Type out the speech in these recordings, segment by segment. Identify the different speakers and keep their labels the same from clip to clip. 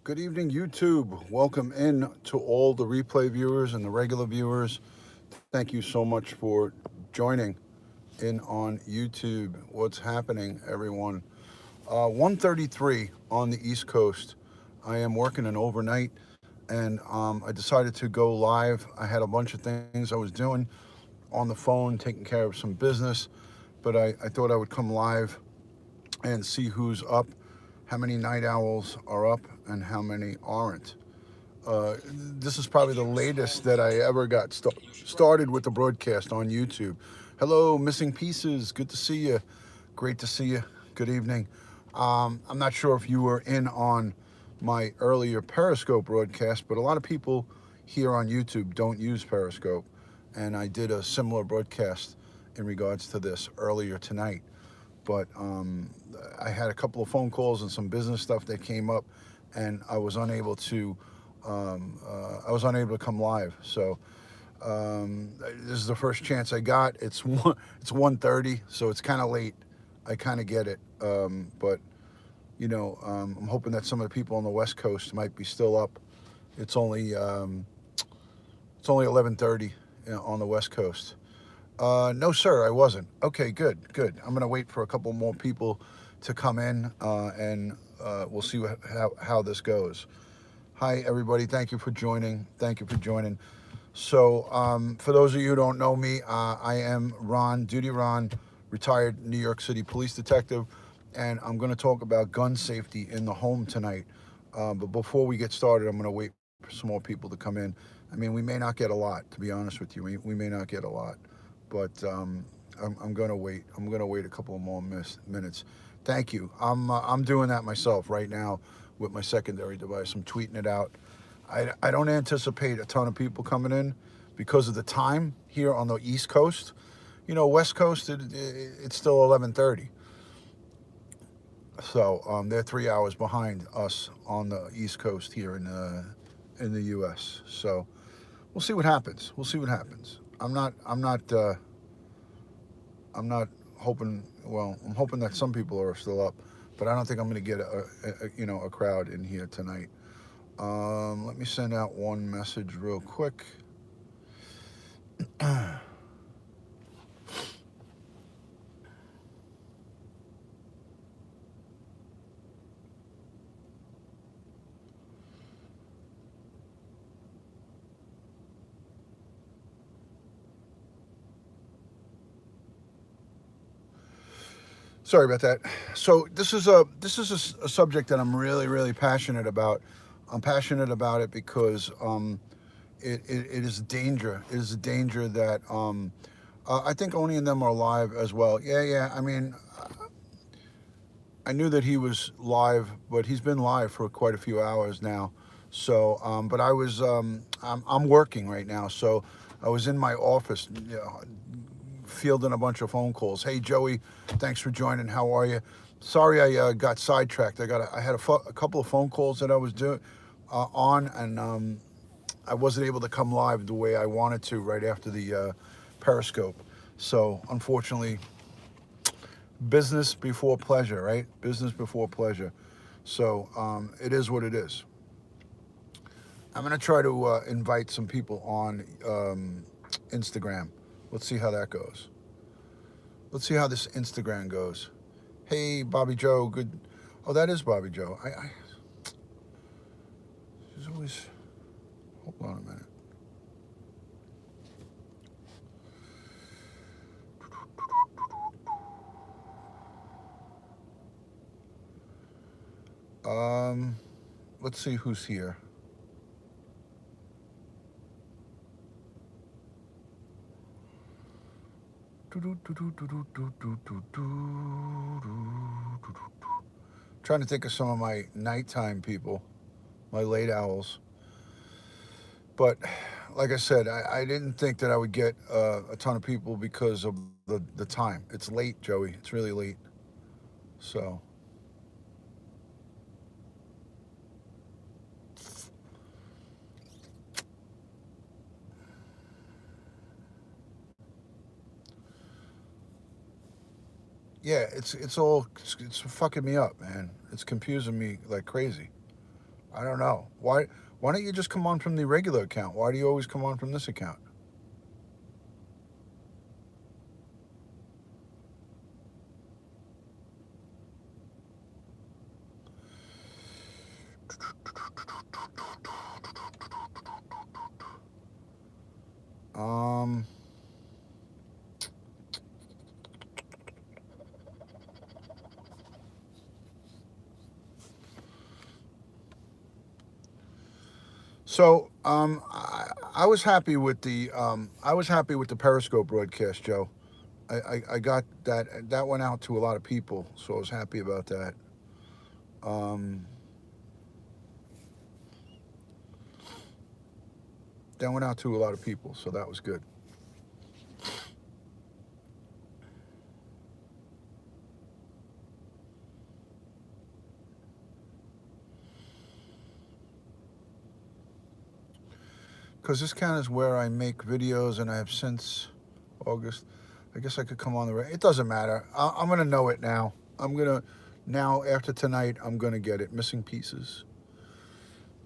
Speaker 1: Good evening, YouTube. Welcome in to all the replay viewers and the regular viewers. Thank you so much for joining in on YouTube. What's happening, everyone? 1:33 on the East Coast. I am working an overnight, and I decided to go live. I had a bunch of things I was doing on the phone, taking care of some business, but I thought I would come live and see who's up, how many night owls are up, and how many aren't. This is probably the latest that I ever got started with the broadcast on YouTube. Hello, Missing Pieces. Good to see you. Great to see you. Good evening. I'm not sure if you were in on my earlier Periscope broadcast, but a lot of people here on YouTube don't use Periscope. And I did a similar broadcast in regards to this earlier tonight. But I had a couple of phone calls and some business stuff that came up, and I was unable to come live. So this is the first chance I got. It's 1:30, so it's kind of late. I kind of get it, but I'm hoping that some of the people on the West Coast might be still up. It's only um, it's only 11:30 on the West Coast. No, sir, I wasn't. Okay, good, good. I'm gonna wait for a couple more people to come in, and we'll see how this goes. Hi, everybody. Thank you for joining. Thank you for joining. So, for those of you who don't know me, I am Ron, Duty Ron, retired New York City police detective, and I'm going to talk about gun safety in the home tonight. But before we get started, I'm going to wait for some more people to come in. I mean, we may not get a lot, to be honest with you. We may not get a lot, but I'm going to wait. I'm going to wait a couple more minutes. Thank you. I'm doing that myself right now with my secondary device. I'm tweeting it out. I don't anticipate a ton of people coming in because of the time here on the East Coast. West Coast, it's still 11:30, so they're 3 hours behind us on the East Coast here in the U.S. So we'll see what happens. We'll see what happens. I'm not hoping. Well, I'm hoping that some people are still up, but I don't think I'm going to get a crowd in here tonight. Let me send out one message real quick. Sorry about that. So this is a subject that I'm really passionate about. I'm passionate about it because it is a danger. It is a danger that I think Oni and them are live as well. Yeah. I mean, I knew that he was live, but he's been live for quite a few hours now. So, but I'm working right now. So I was in my office, fielding a bunch of phone calls. Hey, Joey, thanks for joining. How are you? Sorry, I got sidetracked. I had a couple of phone calls that I was doing on, and I wasn't able to come live the way I wanted to right after the Periscope. So unfortunately, business before pleasure, right? Business before pleasure. So it is what it is. I'm gonna try to invite some people on Instagram. Let's see how that goes. Let's see how this Instagram goes. Hey, Bobby Joe. Good. Oh, that is Bobby Joe. She's always. Hold on a minute. Um, let's see who's here. Trying to think of some of my nighttime people, my late owls. But like I said, I didn't think that I would get a ton of people because of the time. It's late, Joey. It's really late. So yeah, it's fucking me up, man. It's confusing me like crazy. I don't know. Why don't you just come on from the regular account? Why do you always come on from this account? Um I was happy with the Periscope broadcast, Joe. I got that went out to a lot of people, so I was happy about that. Um, that went out to a lot of people, so that was good. Because this kind is where I make videos, and I have since August. I guess I could come on the. It doesn't matter. I'm gonna know it now. I'm gonna now after tonight. I'm gonna get it. Missing pieces.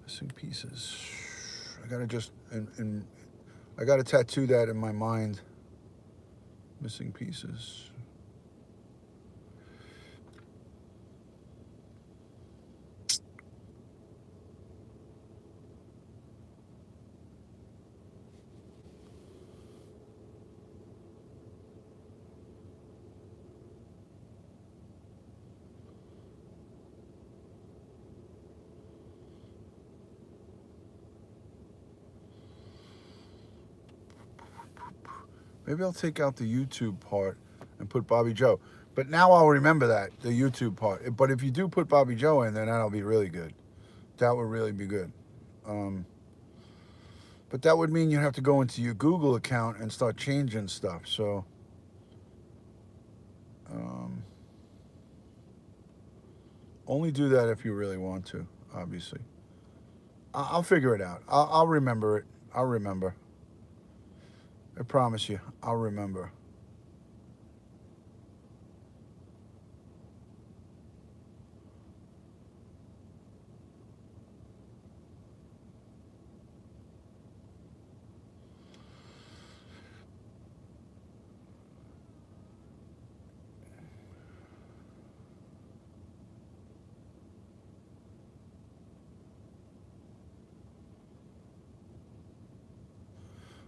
Speaker 1: Missing pieces. I gotta just and I gotta tattoo that in my mind. Missing pieces. Maybe I'll take out the YouTube part and put Bobby Joe. But now I'll remember that the YouTube part. But if you do put Bobby Joe in, then that'll be really good. That would really be good. Um, but that would mean you have to go into your Google account and start changing stuff. So um, only do that if you really want to. Obviously, I'll figure it out. I'll remember it. I'll remember. I promise you. I'll remember.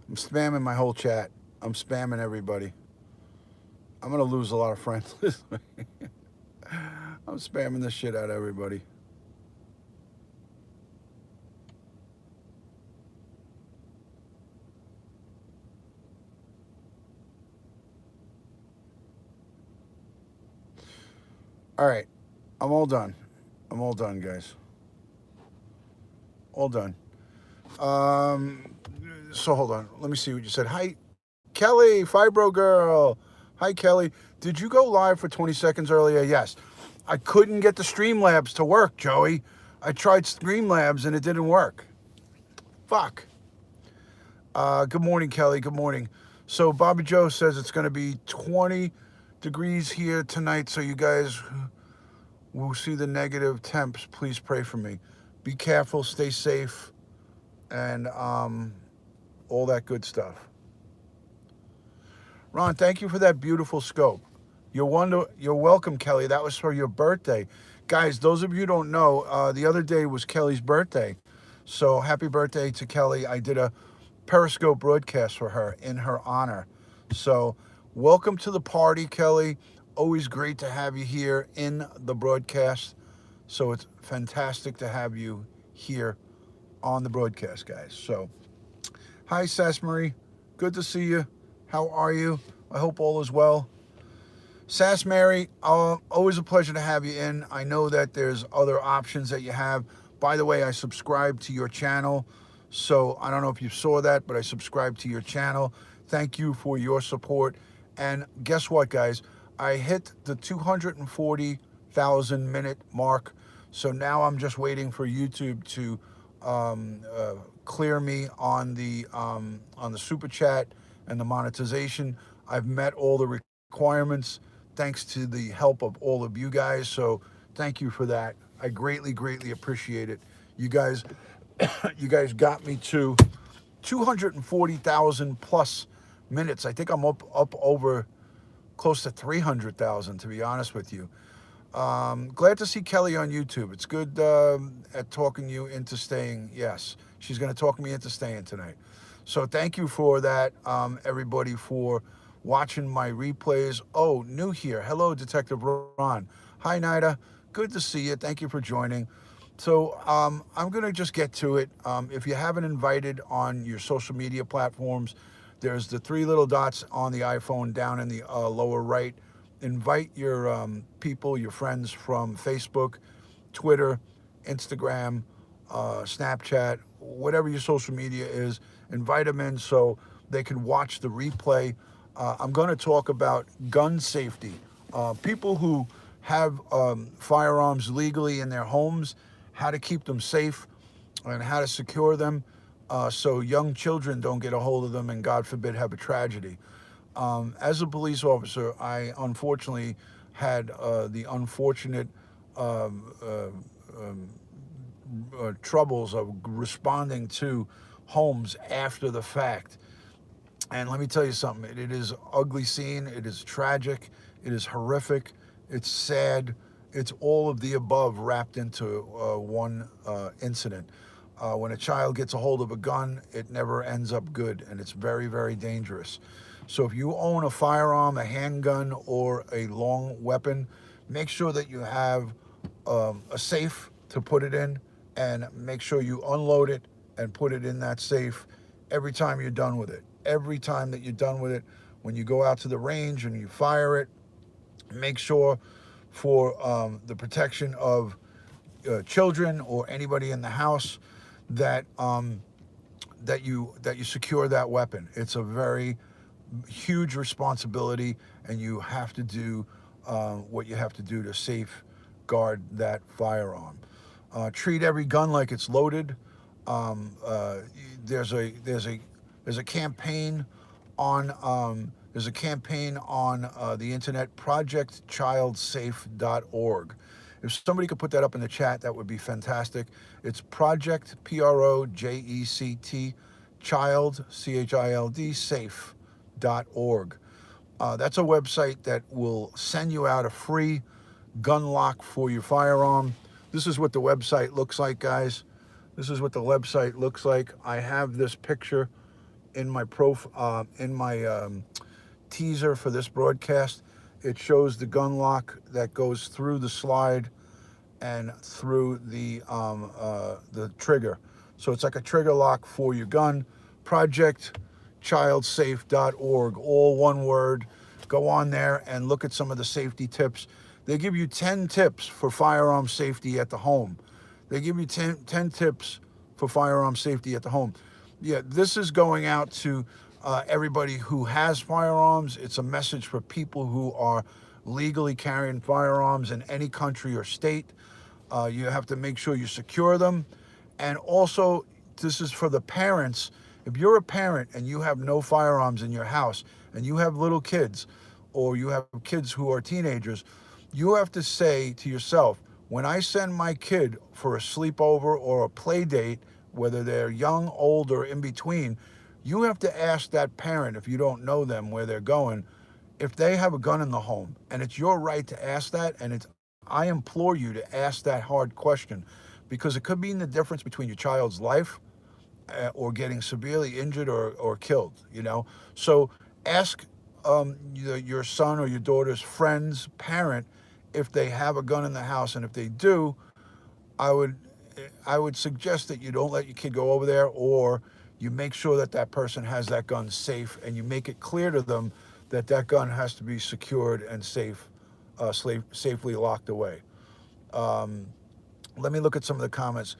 Speaker 1: I'm spamming my whole chat. I'm spamming everybody. I'm gonna lose a lot of friends. I'm spamming the shit out of everybody. All right, I'm all done. I'm all done, guys. All done. Um, so hold on. Let me see what you said. Hi, Kelly, Fibro Girl. Hi, Kelly. Did you go live for 20 seconds earlier? Yes. I couldn't get the Streamlabs to work, Joey. I tried Streamlabs and it didn't work. Fuck. Good morning, Kelly. Good morning. So Bobby Joe says it's going to be 20 degrees here tonight. So you guys will see the negative temps. Please pray for me. Be careful. Stay safe. And all that good stuff. Ron, thank you for that beautiful scope. You're welcome, Kelly. That was for your birthday. Guys, those of you who don't know, the other day was Kelly's birthday. So happy birthday to Kelly. I did a Periscope broadcast for her in her honor. So welcome to the party, Kelly. Always great to have you here in the broadcast. So it's fantastic to have you here on the broadcast, guys. So hi, Sass Marie. Good to see you. How are you? I hope all is well. Sass Mary, always a pleasure to have you in. I know that there's other options that you have. By the way, I subscribe to your channel. So I don't know if you saw that, but I subscribed to your channel. Thank you for your support. And guess what, guys? I hit the 240,000 minute mark. So now I'm just waiting for YouTube to clear me on the super chat and the monetization. I've met all the requirements thanks to the help of all of you guys. So thank you for that. I greatly, greatly appreciate it. You guys, you guys got me to 240,000 plus minutes. I think I'm up over close to 300,000, to be honest with you. Glad to see Kelly on YouTube. It's good at talking you into staying. Yes, she's going to talk me into staying tonight. So thank you for that, everybody, for watching my replays. Oh, new here. Hello, Detective Ron. Hi, Nida. Good to see you. Thank you for joining. So I'm going to just get to it. If you haven't invited on your social media platforms, there's the three little dots on the iPhone down in the lower right. Invite your people, your friends from Facebook, Twitter, Instagram, Snapchat, whatever your social media is. Invite them in so they can watch the replay. I'm going to talk about gun safety. People who have firearms legally in their homes, how to keep them safe, and how to secure them so young children don't get a hold of them and, God forbid, have a tragedy. As a police officer, I unfortunately had the unfortunate um, uh, um, troubles of responding to homes after the fact. And let me tell you something, it is ugly scene, it is tragic, it is horrific, it's sad, it's all of the above wrapped into one incident. When a child gets a hold of a gun, it never ends up good, and it's very, very dangerous. So if you own a firearm, a handgun, or a long weapon, make sure that you have a safe to put it in, and make sure you unload it and put it in that safe every time you're done with it. Every time that you're done with it, when you go out to the range and you fire it, make sure for the protection of children or anybody in the house that that you secure that weapon. It's a very huge responsibility, and you have to do what you have to do to safeguard that firearm. Treat every gun like it's loaded. Um, uh, there's a there's a there's a campaign on the internet, projectchildsafe.org. If somebody could put that up in the chat, that would be fantastic. It's Project Project Child CHILD safe.org. That's a website that will send you out a free gun lock for your firearm. This is what the website looks like, guys. This is what the website looks like. I have this picture in my teaser for this broadcast. It shows the gun lock that goes through the slide and through the trigger. So it's like a trigger lock for your gun. ProjectChildSafe.org, all one word. Go on there and look at some of the safety tips. They give you 10 tips for firearm safety at the home. They give you 10 tips for firearm safety at the home. Yeah, this is going out to everybody who has firearms. It's a message for people who are legally carrying firearms in any country or state. You have to make sure you secure them. And also, this is for the parents. If you're a parent and you have no firearms in your house and you have little kids or you have kids who are teenagers, you have to say to yourself, when I send my kid for a sleepover or a play date, whether they're young, old, or in between, you have to ask that parent, if you don't know them where they're going, if they have a gun in the home. And it's your right to ask that, and I implore you to ask that hard question, because it could mean the difference between your child's life or getting severely injured or killed, you know? So ask your son or your daughter's friend's parent if they have a gun in the house, and if they do, I would I would suggest that you don't let your kid go over there, or you make sure that that person has that gun safe, and you make it clear to them that that gun has to be secured and safely locked away. Um, Let me look at some of the comments.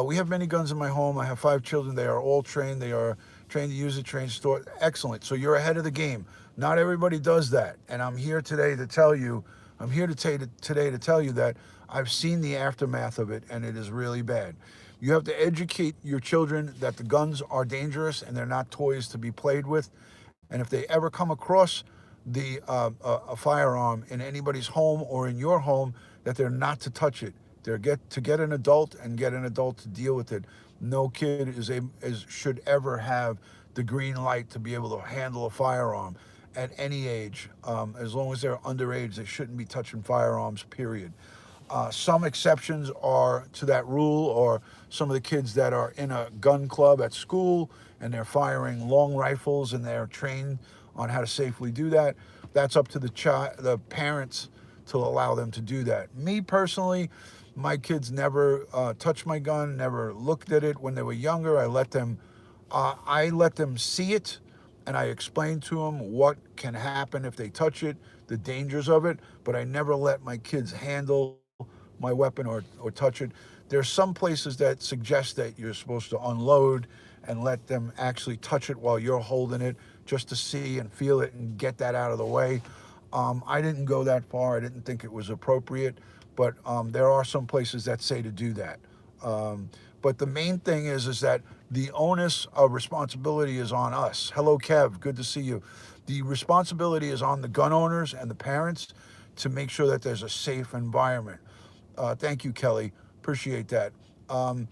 Speaker 1: We have many guns in my home. I have 5 children. They are all trained. They are trained to use it, trained to store. Excellent. So you're ahead of the game. Not everybody does that. And I'm here today to tell you, today to tell you that I've seen the aftermath of it, and it is really bad. You have to educate your children that the guns are dangerous and they're not toys to be played with. And if they ever come across a firearm in anybody's home or in your home, that they're not to touch it. Get an adult and get an adult to deal with it. No kid should ever have the green light to be able to handle a firearm at any age. As long as they're underage, they shouldn't be touching firearms. Period. Some exceptions are to that rule, or some of the kids that are in a gun club at school and they're firing long rifles and they're trained on how to safely do that. That's up to the parents to allow them to do that. Me personally, my kids never touched my gun, never looked at it when they were younger. I let them see it, and I explained to them what can happen if they touch it, the dangers of it. But I never let my kids handle my weapon or touch it. There's some places that suggest that you're supposed to unload and let them actually touch it while you're holding it, just to see and feel it and get that out of the way. I didn't go that far. I didn't think it was appropriate, but there are some places that say to do that. But the main thing is that the onus of responsibility is on us. Hello, Kev. Good to see you. The responsibility is on the gun owners and the parents to make sure that there's a safe environment. Thank you, Kelly. Appreciate that. Um,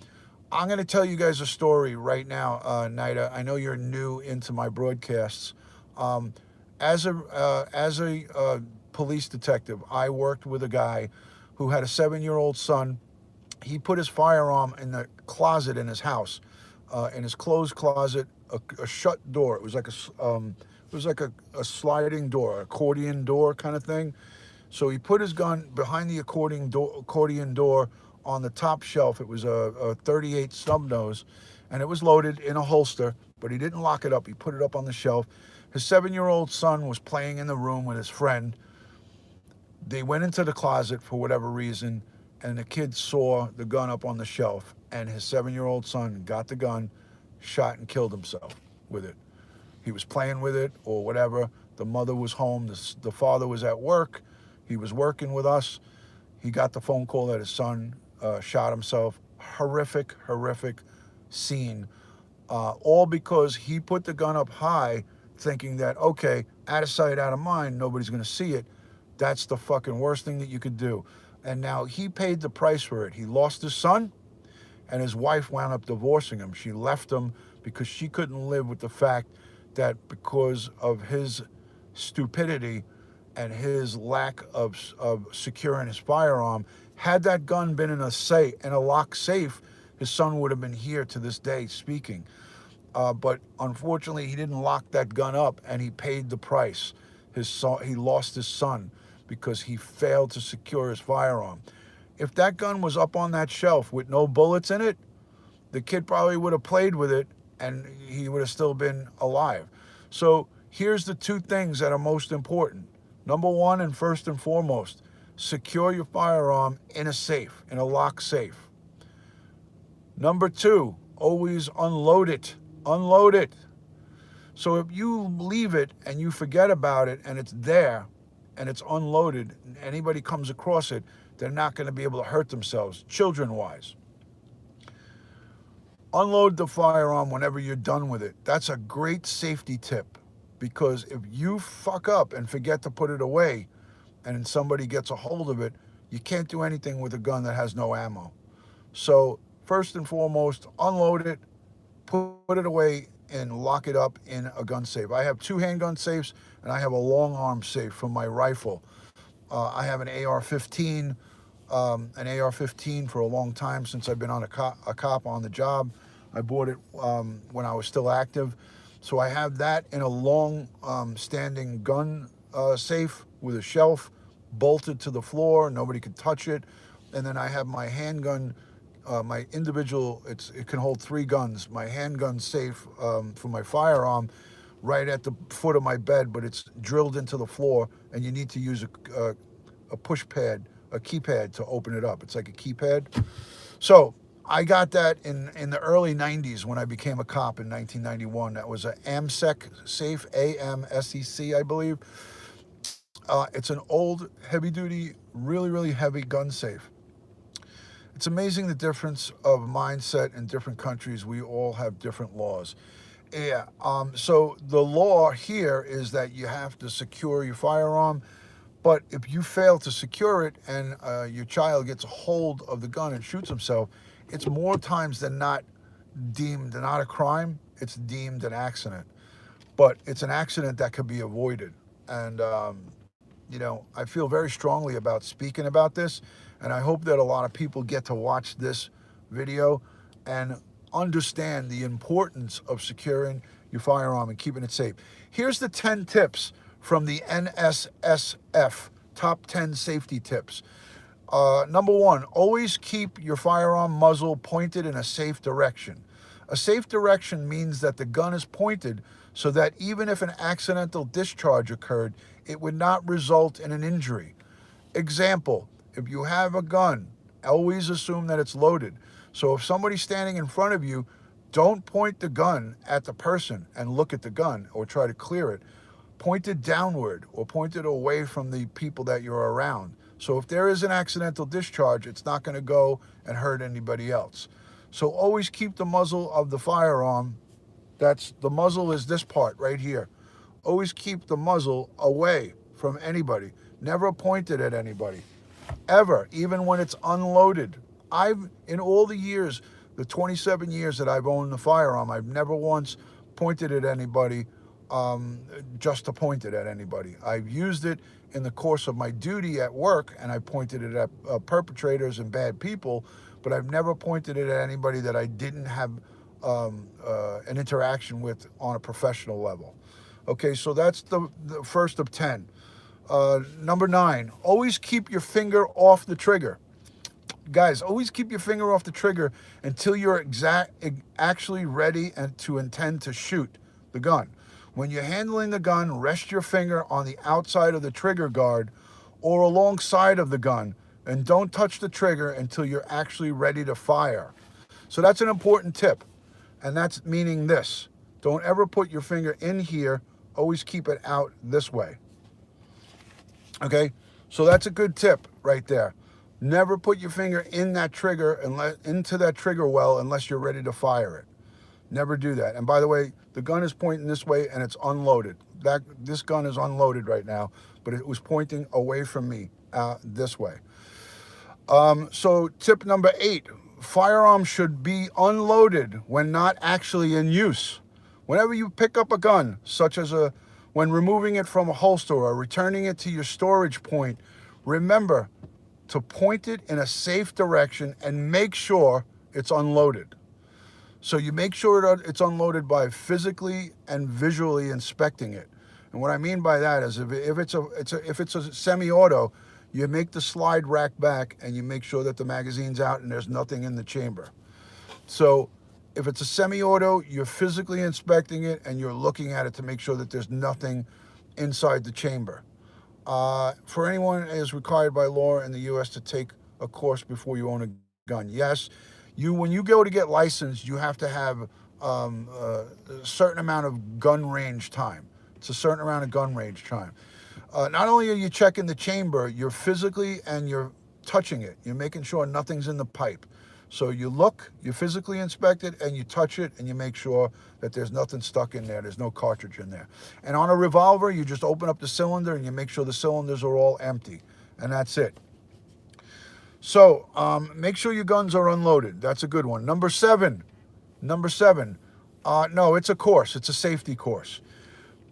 Speaker 1: I'm going to tell you guys a story right now, Nida. I know you're new into my broadcasts. Um, as a police detective, I worked with a guy who had a 7-year-old son. He put his firearm in the closet in his house, in his closed closet, a shut door. It was like a sliding door, accordion door kind of thing. So he put his gun behind the accordion door on the top shelf. It was a 38 snub nose, and it was loaded in a holster, but he didn't lock it up. He put it up on the shelf. His 7-year-old son was playing in the room with his friend. They went into the closet for whatever reason, and the kid saw the gun up on the shelf, and his 7-year-old son got the gun, shot, and killed himself with it. He was playing with it or whatever. The mother was home. The father was at work. He was working with us. He got the phone call that his son shot himself. Horrific, horrific scene. All because he put the gun up high, thinking that, okay, out of sight, out of mind, nobody's going to see it. That's the fucking worst thing that you could do. And now he paid the price for it. He lost his son, and his wife wound up divorcing him. She left him because she couldn't live with the fact that because of his stupidity and his lack of securing his firearm, had that gun been in a locked safe, his son would have been here to this day speaking. But unfortunately, he didn't lock that gun up, and he paid the price. He lost his son because he failed to secure his firearm. If that gun was up on that shelf with no bullets in it, the kid probably would have played with it, and he would have still been alive. So here's the two things that are most important. Number one, and first and foremost, secure your firearm in a safe, in a locked safe. Number two, always unload it. Unload it. So if you leave it and you forget about it and it's there and it's unloaded, and anybody comes across it, they're not going to be able to hurt themselves, children-wise. Unload the firearm whenever you're done with it. That's a great safety tip, because if you fuck up and forget to put it away and somebody gets a hold of it, you can't do anything with a gun that has no ammo. So first and foremost, unload it, put it away, and lock it up in a gun safe. I have two handgun safes, and I have a long arm safe for my rifle. I have an AR-15 for a long time, since I've been on a cop on the job. I bought it when I was still active. So I have that in a long standing gun safe with a shelf bolted to the floor. Nobody could touch it. And then I have my handgun, my individual, it can hold 3 guns. My handgun safe for my firearm right at the foot of my bed, but it's drilled into the floor, and you need to use a push pad, a keypad to open it up. It's like a keypad. So I got that in the early 90s when I became a cop in 1991. That was an AMSEC safe, AMSEC, I believe. It's an old, heavy-duty, really, really heavy gun safe. It's amazing the difference of mindset in different countries. We all have different laws. Yeah. So the law here is that you have to secure your firearm But if you fail to secure it and your child gets a hold of the gun and shoots himself, it's more times than not deemed not a crime. It's deemed an accident. But it's an accident that could be avoided. And, I feel very strongly about speaking about this. And I hope that a lot of people get to watch this video and understand the importance of securing your firearm and keeping it safe. Here's the 10 tips from the NSSF top 10 safety tips. Number one, always keep your firearm muzzle pointed in a safe direction. A safe direction means that the gun is pointed so that even if an accidental discharge occurred, it would not result in an injury. Example, if you have a gun, always assume that it's loaded. So if somebody's standing in front of you, don't point the gun at the person and look at the gun or try to clear it. Point it downward or point it away from the people that you're around. So if there is an accidental discharge, it's not going to go and hurt anybody else. So always keep the muzzle of the firearm, the muzzle is this part right here. Always keep the muzzle away from anybody. Never point it at anybody, ever, even when it's unloaded. In all the years, the 27 years that I've owned the firearm, I've never once pointed at anybody just to point it at anybody. I've used it in the course of my duty at work, and I pointed it at perpetrators and bad people, but I've never pointed it at anybody that I didn't have an interaction with on a professional level. Okay, so that's the first of 10. Number 9, always keep your finger off the trigger. Guys, always keep your finger off the trigger until you're actually ready and to intend to shoot the gun. When you're handling the gun, rest your finger on the outside of the trigger guard or alongside of the gun, and don't touch the trigger until you're actually ready to fire. So that's an important tip, and that's meaning this. Don't ever put your finger in here. Always keep it out this way. Okay, so that's a good tip right there. Never put your finger in that trigger into that trigger well unless you're ready to fire it. Never do that. And by the way, the gun is pointing this way and it's unloaded. This gun is unloaded right now, but it was pointing away from me this way. So tip number 8, firearms should be unloaded when not actually in use. Whenever you pick up a gun, such as when removing it from a holster or returning it to your storage point, remember to point it in a safe direction and make sure it's unloaded. So you make sure that it's unloaded by physically and visually inspecting it. And what I mean by that is if it's a semi-auto, you make the slide rack back and you make sure that the magazine's out and there's nothing in the chamber. So if it's a semi-auto, you're physically inspecting it and you're looking at it to make sure that there's nothing inside the chamber. For anyone, it is required by law in the U.S. to take a course before you own a gun. Yes, when you go to get licensed, you have to have a certain amount of gun range time. It's a certain amount of gun range time. Not only are you checking the chamber, you're physically and you're touching it. You're making sure nothing's in the pipe. So you look, you physically inspect it, and you touch it, and you make sure that there's nothing stuck in there. There's no cartridge in there. And on a revolver, you just open up the cylinder, and you make sure the cylinders are all empty. And that's it. So make sure your guns are unloaded. That's a good one. Number seven. No, it's a course. It's a safety course.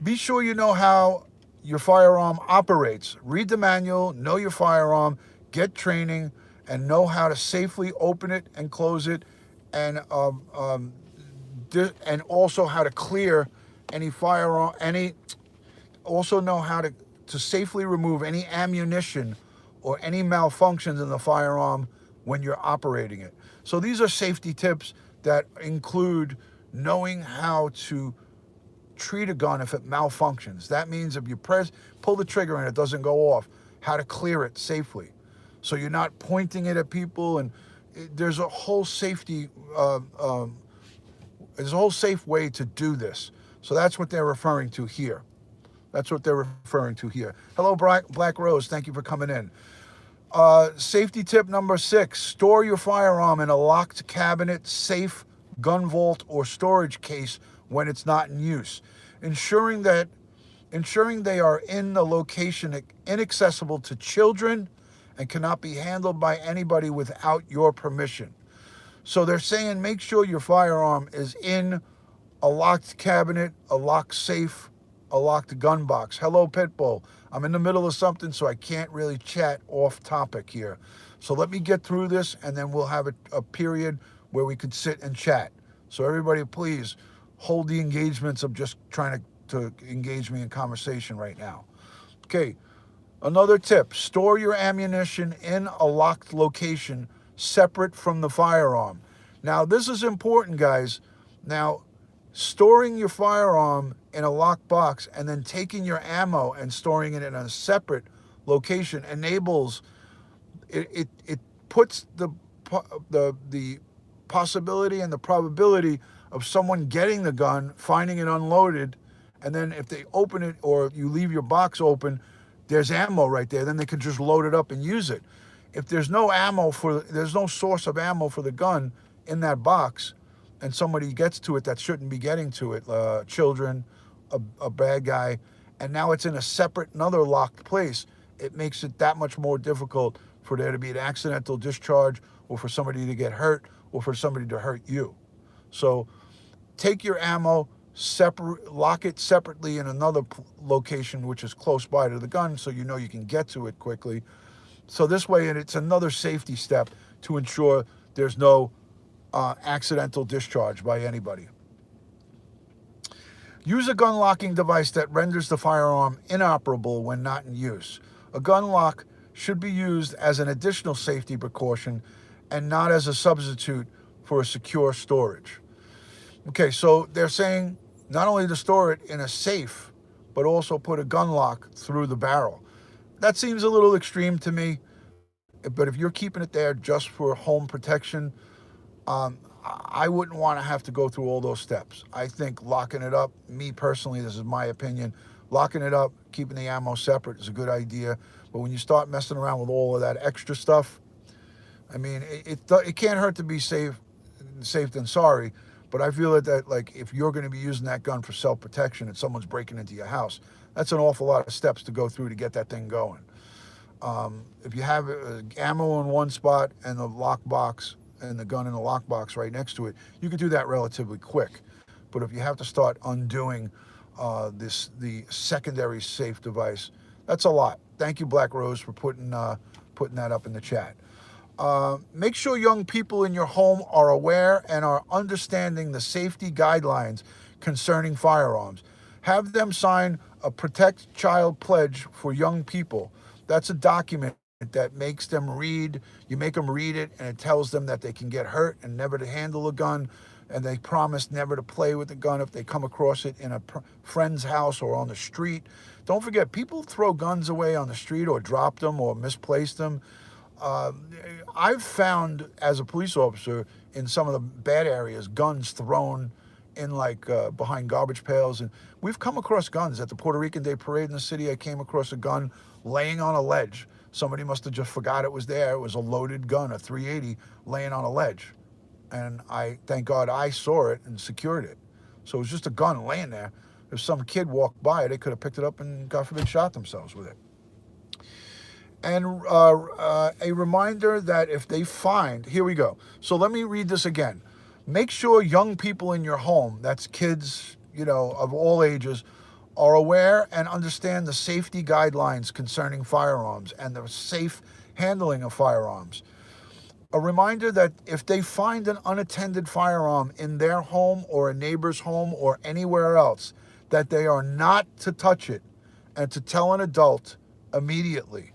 Speaker 1: Be sure you know how your firearm operates. Read the manual, know your firearm, get training, and know how to safely open it and close it, and also how to clear any firearm, also know how to safely remove any ammunition or any malfunctions in the firearm when you're operating it. So these are safety tips that include knowing how to treat a gun if it malfunctions. That means if you pull the trigger and it doesn't go off, how to clear it safely. So you're not pointing it at people, and there's a whole safety, there's a whole safe way to do this. So that's what they're referring to here. Hello, Black Rose. Thank you for coming in. Safety tip number 6, store your firearm in a locked cabinet, safe, gun vault, or storage case when it's not in use. Ensuring that ensuring they are in a location inaccessible to children and cannot be handled by anybody without your permission. So they're saying make sure your firearm is in a locked cabinet, a locked safe, a locked gun box. Hello, Pitbull. I'm in the middle of something, so I can't really chat off topic here. So let me get through this, and then we'll have a period where we could sit and chat. So everybody, please hold the engagements of just trying to engage me in conversation right now. Okay, another tip, store your ammunition in a locked location separate from the firearm. Now, this is important, guys. Now, storing your firearm in a locked box and then taking your ammo and storing it in a separate location enables it puts the possibility and the probability of someone getting the gun, finding it unloaded, and then if they open it or you leave your box open, there's ammo right there. Then they could just load it up and use it. If there's no there's no source of ammo for the gun in that box, and somebody gets to it that shouldn't be getting to it, children, a bad guy, and now it's in a separate, another locked place, it makes it that much more difficult for there to be an accidental discharge or for somebody to get hurt or for somebody to hurt you. So take your ammo, lock it separately in another location which is close by to the gun so you know you can get to it quickly. So this way, it's another safety step to ensure there's no accidental discharge by anybody. Use a gun locking device that renders the firearm inoperable when not in use. A gun lock should be used as an additional safety precaution and not as a substitute for a secure storage. Okay, so they're saying not only to store it in a safe, but also put a gun lock through the barrel. That seems a little extreme to me, but if you're keeping it there just for home protection, I wouldn't want to have to go through all those steps. I think locking it up, me personally, this is my opinion, locking it up, keeping the ammo separate is a good idea. But when you start messing around with all of that extra stuff, I mean, it can't hurt to be safe than sorry. But I feel that like if you're going to be using that gun for self-protection and someone's breaking into your house, that's an awful lot of steps to go through to get that thing going. If you have ammo in one spot and the lockbox and the gun in the lockbox right next to it, you can do that relatively quick. But if you have to start undoing the secondary safe device, that's a lot. Thank you, Black Rose, for putting that up in the chat. Make sure young people in your home are aware and are understanding the safety guidelines concerning firearms. Have them sign a Protect Child Pledge for young people. That's a document that makes them read. You make them read it, and it tells them that they can get hurt and never to handle a gun, and they promise never to play with the gun if they come across it in a friend's house or on the street. Don't forget, people throw guns away on the street or drop them or misplace them. I've found as a police officer in some of the bad areas, guns thrown in behind garbage pails. And we've come across guns at the Puerto Rican Day Parade in the city. I came across a gun laying on a ledge. Somebody must have just forgot it was there. It was a loaded gun, a 380, laying on a ledge. And thank God I saw it and secured it. So it was just a gun laying there. If some kid walked by, they could have picked it up and, God forbid, shot themselves with it. And a reminder that if they find, here we go. So let me read this again. Make sure young people in your home, that's kids, of all ages, are aware and understand the safety guidelines concerning firearms and the safe handling of firearms. A reminder that if they find an unattended firearm in their home or a neighbor's home or anywhere else, that they are not to touch it and to tell an adult immediately.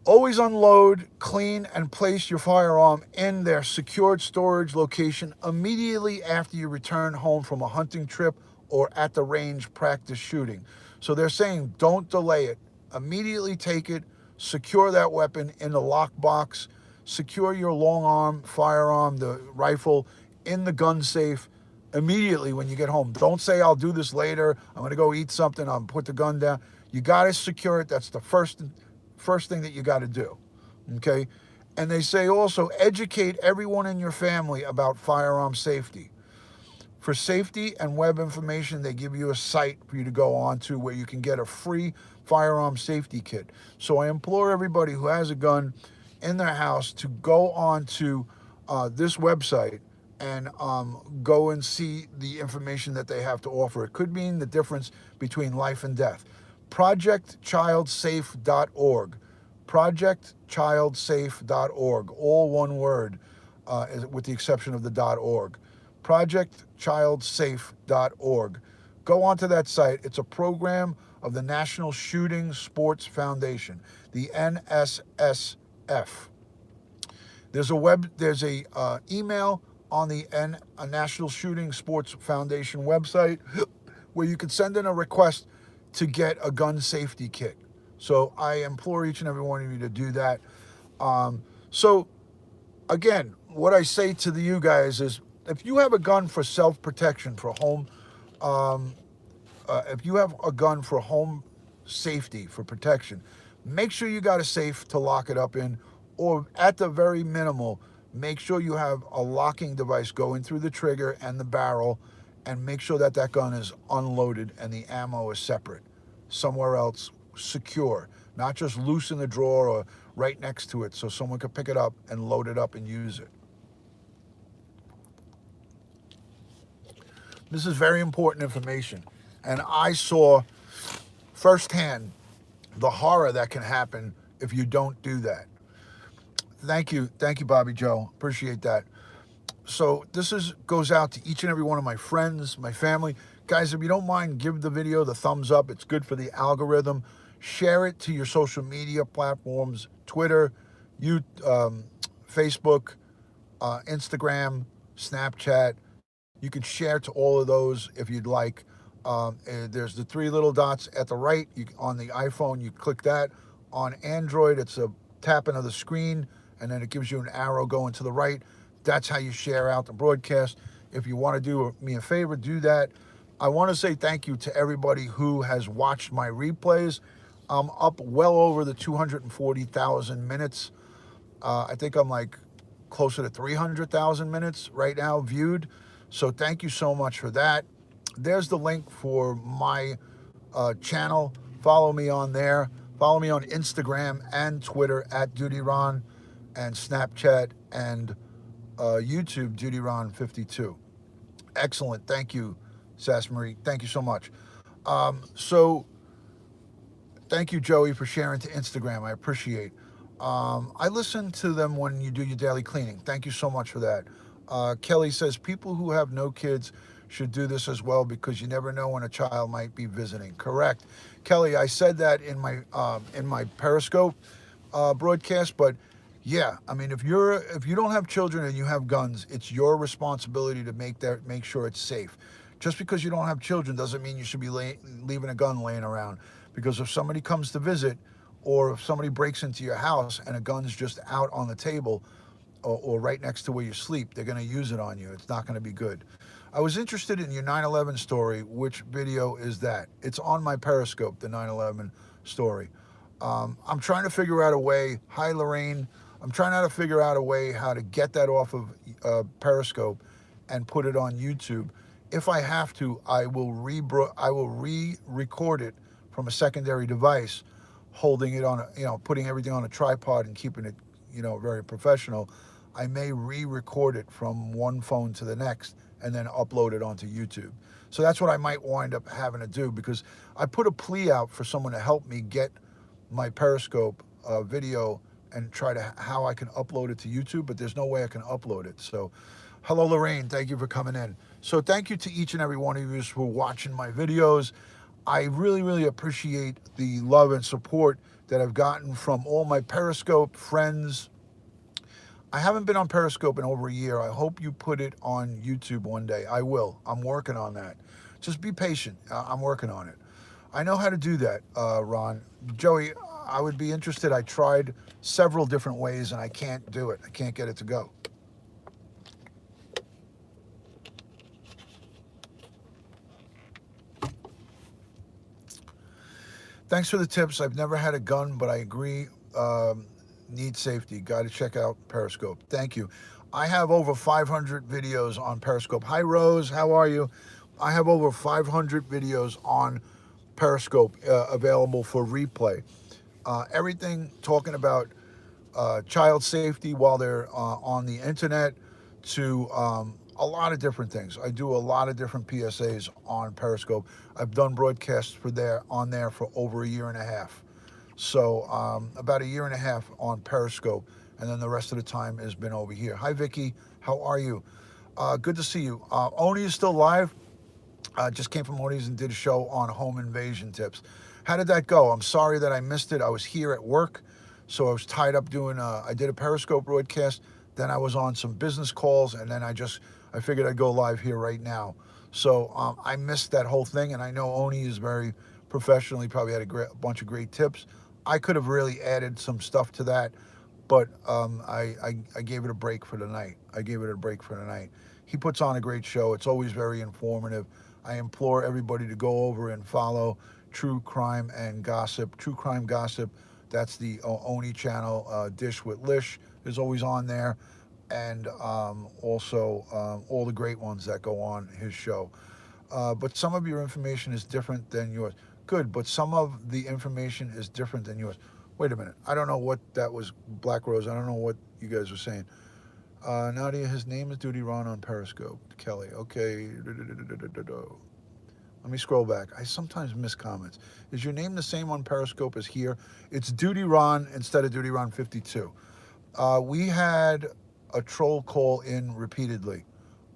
Speaker 1: Always unload, clean, and place your firearm in their secured storage location immediately after you return home from a hunting trip or at the range practice shooting. So they're saying don't delay it. Immediately take it, secure that weapon in the lockbox, secure your long arm firearm, the rifle, in the gun safe immediately when you get home. Don't say, I'll do this later, I'm going to go eat something, I'll put the gun down. You got to secure it. That's the first thing that you got to do, okay? And they say also educate everyone in your family about firearm safety. For safety and web information, they give you a site for you to go on to where you can get a free firearm safety kit. So I implore everybody who has a gun in their house to go on to this website and go and see the information that they have to offer. It could mean the difference between life and death. ProjectChildSafe.org. ProjectChildSafe.org. All one word, with the exception of the .org. ProjectChildSafe.org. Go onto that site. It's a program of the National Shooting Sports Foundation, the NSSF. There's a email on the National Shooting Sports Foundation website where you can send in a request to get a gun safety kit. So I implore each and every one of you to do that. So again, what I say to you guys is, if you have a gun for self-protection, for home, if you have a gun for home safety, for protection, make sure you got a safe to lock it up in, or at the very minimal, make sure you have a locking device going through the trigger and the barrel, and make sure that that gun is unloaded and the ammo is separate, somewhere else, secure, not just loose in the drawer or right next to it so someone could pick it up and load it up and use it. This is very important information, and I saw firsthand the horror that can happen if you don't do that. Thank you, Bobby Joe. Appreciate that. So this goes out to each and every one of my friends, my family. Guys, if you don't mind, give the video the thumbs up. It's good for the algorithm. Share it to your social media platforms, Twitter, Facebook, Instagram, Snapchat. You can share to all of those if you'd like. There's the 3 little dots at the right. On the iPhone, you click that. On Android, it's a tapping of the screen, and then it gives you an arrow going to the right. That's how you share out the broadcast. If you want to do me a favor, do that. I want to say thank you to everybody who has watched my replays. I'm up well over the 240,000 minutes. I think I'm like closer to 300,000 minutes right now viewed. So thank you so much for that. There's the link for my channel. Follow me on there. Follow me on Instagram and Twitter at DutyRon, and Snapchat and YouTube, DutyRon52. Excellent. Thank you, Sass Marie. Thank you so much. So thank you, Joey, for sharing to Instagram. I appreciate. I listen to them when you do your daily cleaning. Thank you so much for that. Kelly says people who have no kids should do this as well because you never know when a child might be visiting. Correct. Kelly, I said that in my Periscope broadcast, but yeah, I mean, if you don't have children and you have guns, it's your responsibility to make sure it's safe. Just because you don't have children doesn't mean you should be leaving a gun laying around, because if somebody comes to visit, or if somebody breaks into your house and a gun's just out on the table or right next to where you sleep, they're going to use it on you. It's not going to be good. I was interested in your 9/11 story. Which video is that? It's on my Periscope, the 9/11 story. I'm trying to figure out a way. Hi, Lorraine. I'm trying to figure out a way how to get that off of Periscope and put it on YouTube. If I have to, I will re-record it from a secondary device, holding it on putting everything on a tripod and keeping it, very professional. I may re-record it from one phone to the next and then upload it onto YouTube. So that's what I might wind up having to do, because I put a plea out for someone to help me get my Periscope video and how I can upload it to YouTube, but there's no way I can upload it. So hello, Lorraine. Thank you for coming in. So thank you to each and every one of you who are watching my videos. I really, really appreciate the love and support that I've gotten from all my Periscope friends. I haven't been on Periscope in over a year. I hope you put it on YouTube one day. I will. I'm working on that. Just be patient. I'm working on it. I know how to do that, Ron. Joey, I would be interested. I tried several different ways and I can't do it. I can't get it to go. Thanks for the tips. I've never had a gun, but I agree. Need safety. Got to check out Periscope. Thank you. I have over 500 videos on Periscope. Hi, Rose. How are you? I have over 500 videos on Periscope available for replay. Everything talking about child safety while they're on the internet to a lot of different things. I do a lot of different PSAs on Periscope. I've done broadcasts for there on there for over a year and a half. So about a year and a half on Periscope, and then the rest of the time has been over here. Hi, Vicky. How are you? Good to see you. Oni is still live. Just came from Oni's and did a show on home invasion tips. How did that go? I'm sorry that I missed it. I was here at work, so I was tied up doing. I did a Periscope broadcast. Then I was on some business calls, and then I figured I'd go live here right now. So I missed that whole thing, and I know Oni is very professional. He probably had a bunch of great tips. I could have really added some stuff to that, but I gave it a break for the night. I gave it a break for the night. He puts on a great show. It's always very informative. I implore everybody to go over and follow True Crime and Gossip. True Crime Gossip, that's the Oni channel. Dish with Lish is always on there. And also all the great ones that go on his show. But some of your information is different than yours. Good, but some of the information is different than yours. Wait a minute. I don't know what that was, Black Rose. I don't know what you guys were saying. Nadia, his name is Duty Ron on Periscope. Kelly, okay. Let me scroll back. I sometimes miss comments. Is your name the same on Periscope as here? It's Duty Ron instead of Duty Ron 52. We had a troll call in repeatedly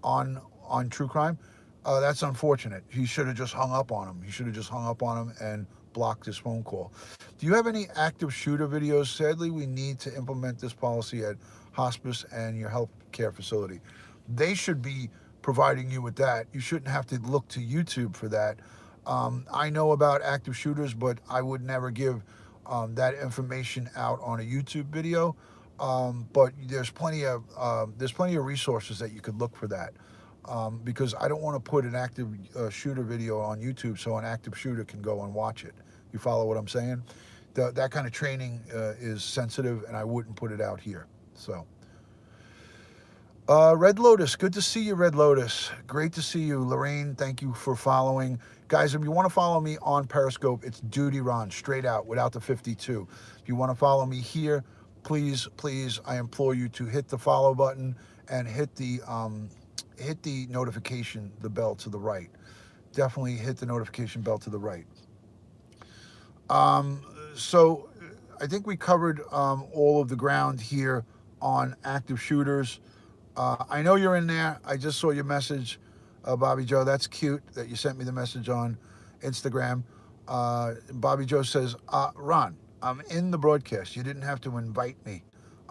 Speaker 1: on True Crime. That's unfortunate. He should have just hung up on him. He should have just hung up on him and blocked his phone call. Do you have any active shooter videos? Sadly, we need to implement this policy at hospice and your health care facility. They should be providing you with that. You shouldn't have to look to YouTube for that. I know about active shooters, but I would never give that information out on a YouTube video. But there's plenty of resources that you could look for that. Because I don't want to put an active shooter video on YouTube so an active shooter can go and watch it. You follow what I'm saying? That kind of training is sensitive, and I wouldn't put it out here. So, Red Lotus, good to see you, Red Lotus. Great to see you. Lorraine, thank you for following. Guys, if you want to follow me on Periscope, it's Duty Ron, straight out, without the 52. If you want to follow me here, please, I implore you to hit the follow button and hit the notification, the bell to the right. Definitely hit the notification bell to the right. So I think we covered all of the ground here on active shooters. I know you're in there. I just saw your message, Bobby Joe. That's cute that you sent me the message on Instagram. Bobby Joe says, Ron, I'm in the broadcast. You didn't have to invite me.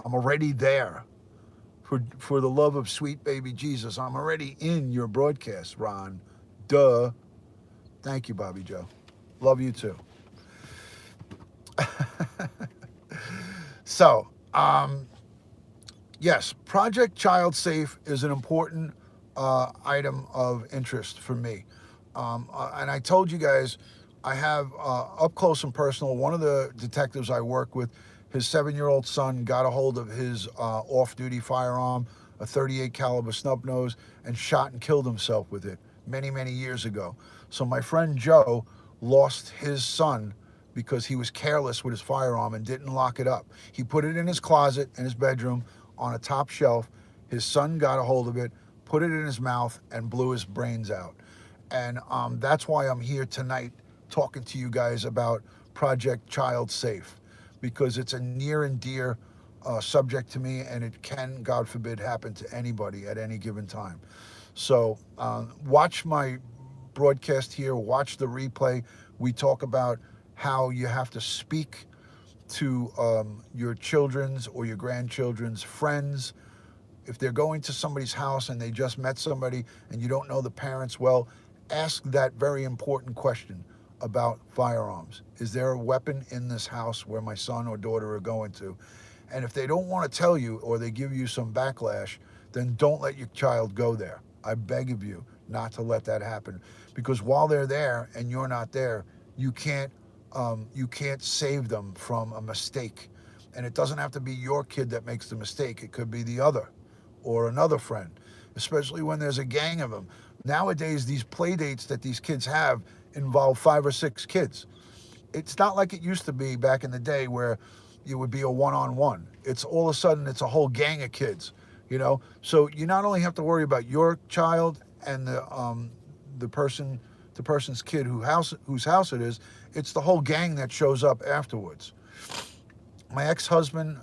Speaker 1: I'm already there. For the love of sweet baby Jesus, I'm already in your broadcast, Ron. Duh. Thank you, Bobby Joe. Love you too. So, yes, Project Child Safe is an important item of interest for me. And I told you guys, I have up close and personal, one of the detectives I work with, his 7-year-old son got a hold of his off-duty firearm, a 38 caliber snub nose, and shot and killed himself with it many, many years ago. So my friend Joe lost his son because he was careless with his firearm and didn't lock it up. He put it in his closet in his bedroom on a top shelf. His son got a hold of it, put it in his mouth, and blew his brains out. And that's why I'm here tonight talking to you guys about Project Child Safe, because it's a near and dear subject to me, and it can, God forbid, happen to anybody at any given time. So watch my broadcast here, watch the replay. We talk about how you have to speak to your children's or your grandchildren's friends. If they're going to somebody's house and they just met somebody and you don't know the parents well, ask that very important question about firearms. Is there a weapon in this house where my son or daughter are going to? And if they don't want to tell you or they give you some backlash, then don't let your child go there. I beg of you not to let that happen, because while they're there and you're not there, you can't save them from a mistake. And it doesn't have to be your kid that makes the mistake. It could be the other or another friend, especially when there's a gang of them. Nowadays, these play dates that these kids have involve 5 or 6 kids. It's not like it used to be back in the day where it would be a one-on-one. It's all of a sudden it's a whole gang of kids, So you not only have to worry about your child and the person the person's kid whose house it is. It's the whole gang that shows up afterwards. My ex-husband,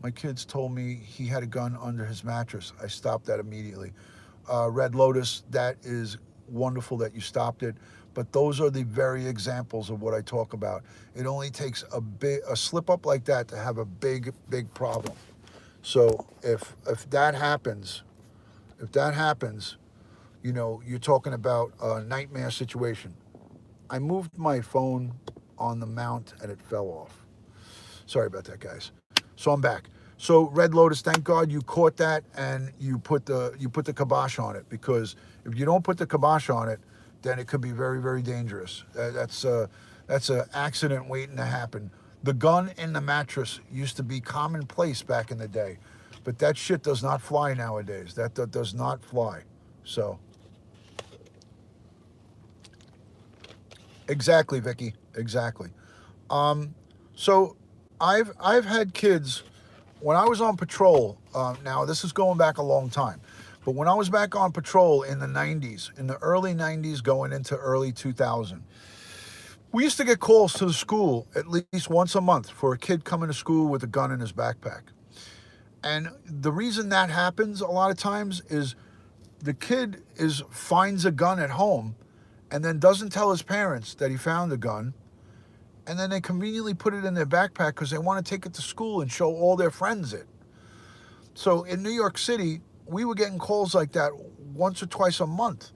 Speaker 1: my kids told me he had a gun under his mattress. I stopped that immediately. Red Lotus, that is wonderful that you stopped it. But those are the very examples of what I talk about. It only takes a slip up like that to have a big problem. So if that happens, you're talking about a nightmare situation. I moved my phone on the mount and it fell off. Sorry about that, guys. So I'm back. So Red Lotus, thank God you caught that and you put the kibosh on it, because if you don't put the kibosh on it, then it could be very dangerous. That's an accident waiting to happen. The gun in the mattress used to be commonplace back in the day, but that shit does not fly nowadays. That does not fly. So exactly, Vicky. Exactly. So I've had kids when I was on patrol. Now this is going back a long time, but when I was back on patrol in the 90s, in the early 90s going into early 2000, we used to get calls to the school at least once a month for a kid coming to school with a gun in his backpack. And the reason that happens a lot of times is the kid finds a gun at home and then doesn't tell his parents that he found the gun, and then they conveniently put it in their backpack because they want to take it to school and show all their friends it. So in New York City, we were getting calls like that once or twice a month.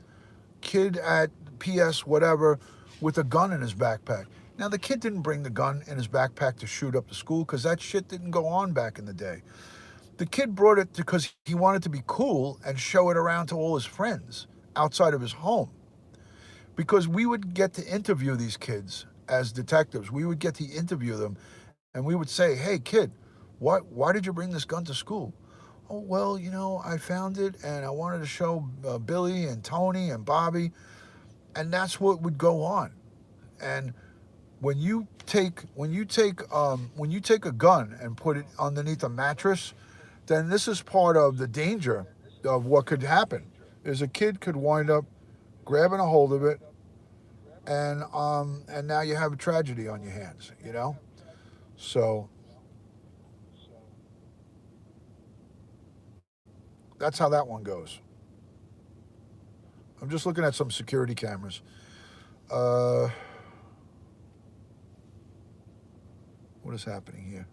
Speaker 1: Kid at PS whatever with a gun in his backpack. Now the kid didn't bring the gun in his backpack to shoot up the school, because that shit didn't go on back in the day. The kid brought it because he wanted to be cool and show it around to all his friends outside of his home. Because we would get to interview these kids as detectives. We would get to interview them, and we would say, "Hey kid, why did you bring this gun to school?" "Oh, well, I found it and I wanted to show Billy and Tony and Bobby." And that's what would go on. And when you take a gun and put it underneath a mattress, then this is part of the danger of what could happen. Is a kid could wind up grabbing a hold of it, and now you have a tragedy on your hands. So that's how that one goes. I'm just looking at some security cameras. What is happening here?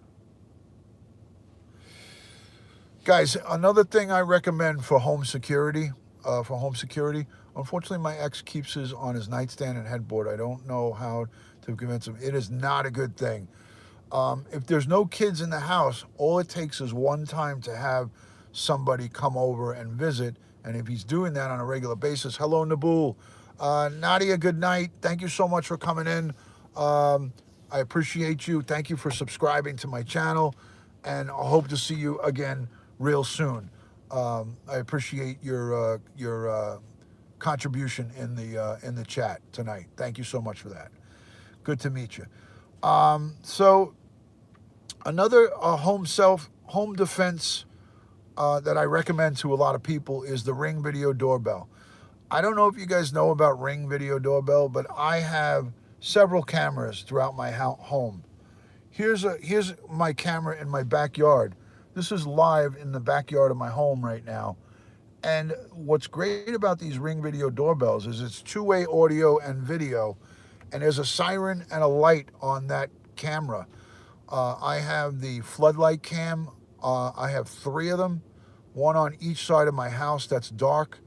Speaker 1: Guys, another thing I recommend for home security, unfortunately my ex keeps his on his nightstand and headboard. I don't know how to convince him. It is not a good thing. If there's no kids in the house, all it takes is one time to have somebody come over and visit. And if he's doing that on a regular basis, hello, Nabul. Nadia, good night. Thank you so much for coming in. I appreciate you. Thank you for subscribing to my channel. And I hope to see you again real soon. I appreciate your contribution in the chat tonight. Thank you so much for that. Good to meet you. So another home defense that I recommend to a lot of people is the Ring video doorbell. I don't know if you guys know about Ring video doorbell, but I have several cameras throughout my home. Here's my camera in my backyard. This is live in the backyard of my home right now. And what's great about these Ring video doorbells is it's two-way audio and video, and there's a siren and a light on that camera. I have the floodlight cam. I have 3 of them, one on each side of my house that's dark,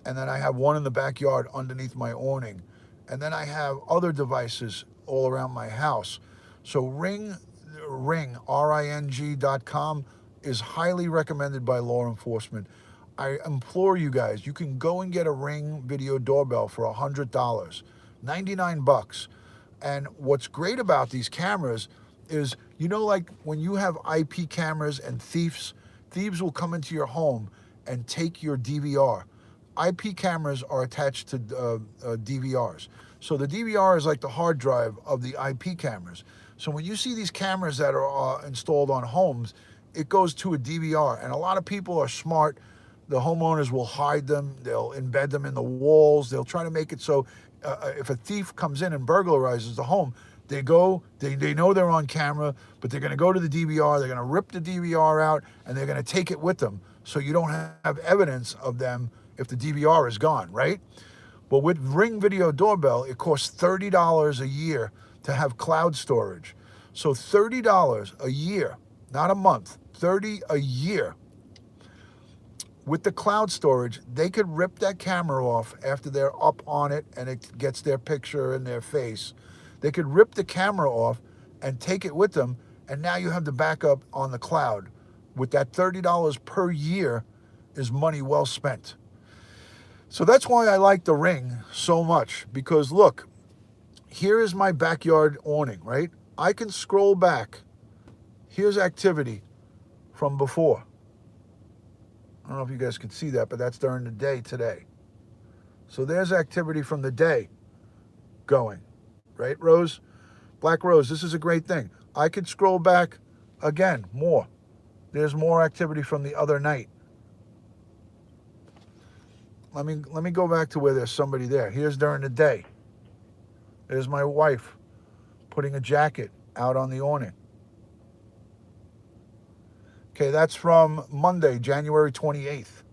Speaker 1: and then I have one in the backyard underneath my awning. And then I have other devices all around my house. So Ring, RING.com is highly recommended by law enforcement. I implore you guys, you can go and get a Ring video doorbell for $100, $99. And what's great about these cameras is, like when you have IP cameras and thieves thieves will come into your home and take your DVR. IP cameras are attached to DVRs. So the DVR is like the hard drive of the IP cameras. So when you see these cameras that are installed on homes, it goes to a DVR. And a lot of people are smart. The homeowners will hide them. They'll embed them in the walls. They'll try to make it so if a thief comes in and burglarizes the home, they know they're on camera, but they're going to go to the DVR. They're going to rip the DVR out, and they're going to take it with them. So you don't have evidence of them if the DVR is gone, right? But with Ring Video Doorbell, it costs $30 a year to have cloud storage. So $30 a year, not a month, $30 a year. With the cloud storage, they could rip that camera off after they're up on it and it gets their picture and their face. They could rip the camera off and take it with them, and now you have the backup on the cloud. With that $30 per year is money well spent. So that's why I like the Ring so much, because look, here is my backyard awning, right? I can scroll back. Here's activity from before. I don't know if you guys can see that, but that's during the day today. So there's activity from the day going, right, Rose? Black Rose, this is a great thing. I could scroll back again, more. There's more activity from the other night. Let me go back to where there's somebody there. Here's during the day. There's my wife putting a jacket out on the awning. Okay, that's from Monday, January 28th.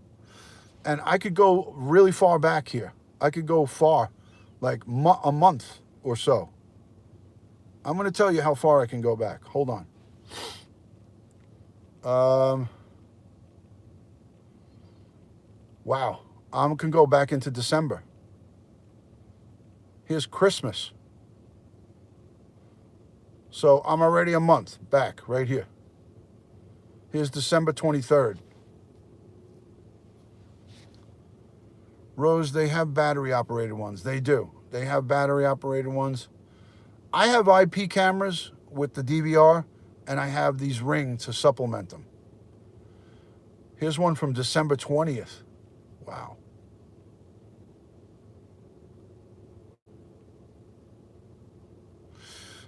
Speaker 1: And I could go really far back here. I could go far, like a month or so. I'm going to tell you how far I can go back. Hold on. Wow. I can go back into December. Here's Christmas. So I'm already a month back right here. Here's December 23rd. Rose, they have battery-operated ones. They do. They have battery-operated ones. I have IP cameras with the DVR, and I have these Ring to supplement them. Here's one from December 20th. Wow.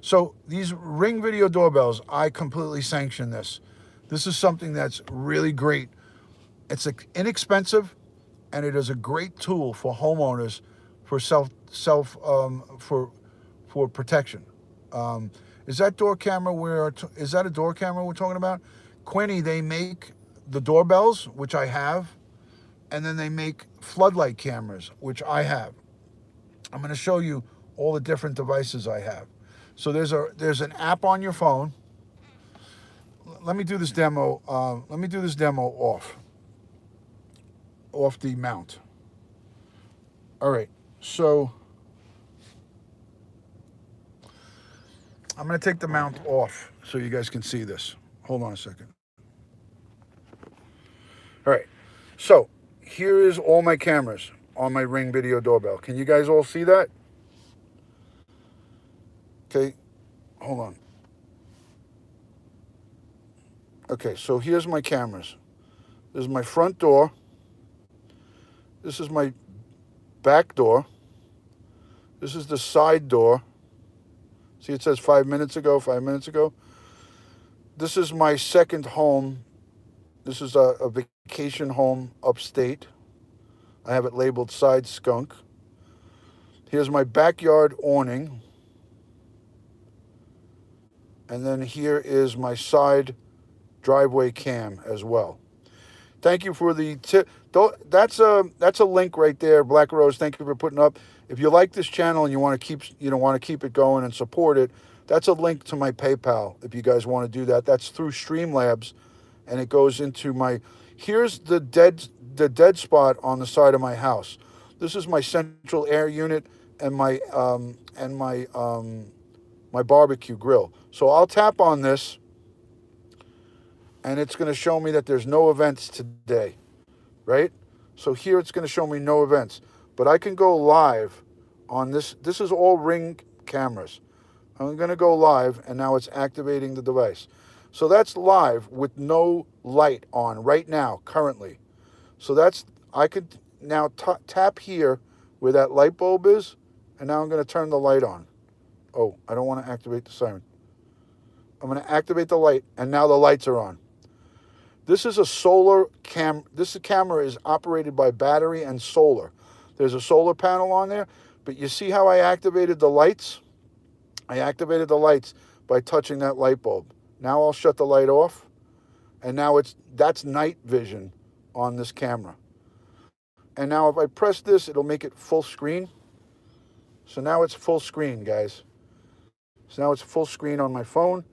Speaker 1: So these Ring Video Doorbells, I completely sanction this. This is something that's really great. It's inexpensive, and it is a great tool for homeowners for for protection. Is that door camera is that a door camera we're talking about? Quinny, they make the doorbells, which I have, and then they make floodlight cameras, which I have. I'm going to show you all the different devices I have. So there's an app on your phone. Let me do this demo. Off the mount. All right. So I'm going to take the mount off so you guys can see this. Hold on a second. All right. So here is all my cameras on my Ring Video Doorbell. Can you guys all see that? Okay, hold on. Okay, so here's my cameras. This is my front door. This is my back door. This is the side door. See, it says 5 minutes ago, 5 minutes ago. This is my second home. This is a vacation home upstate. I have it labeled Side Skunk. Here's my backyard awning. And then here is my side driveway cam as well. Thank you for the tip. That's a link right there, Black Rose. Thank you for putting up. If you like this channel and you want to keep it going and support it, that's a link to my PayPal. If you guys want to do that, that's through Streamlabs, and it goes into my. Here's the dead spot on the side of my house. This is my central air unit and my my barbecue grill. So I'll tap on this, and it's going to show me that there's no events today, right? So here it's going to show me no events, but I can go live on this. This is all Ring cameras. I'm going to go live, and now it's activating the device. So that's live with no light on right now, currently. So that's, I could now tap here where that light bulb is, and now I'm going to turn the light on. Oh, I don't want to activate the siren. I'm going to activate the light, and now the lights are on. This is a solar cam. This camera is operated by battery and solar. There's a solar panel on there, but you see how I activated the lights? I activated the lights by touching that light bulb. Now I'll shut the light off, and now that's night vision on this camera. And now if I press this, it'll make it full screen. So now it's full screen, guys. So now it's full screen on my phone.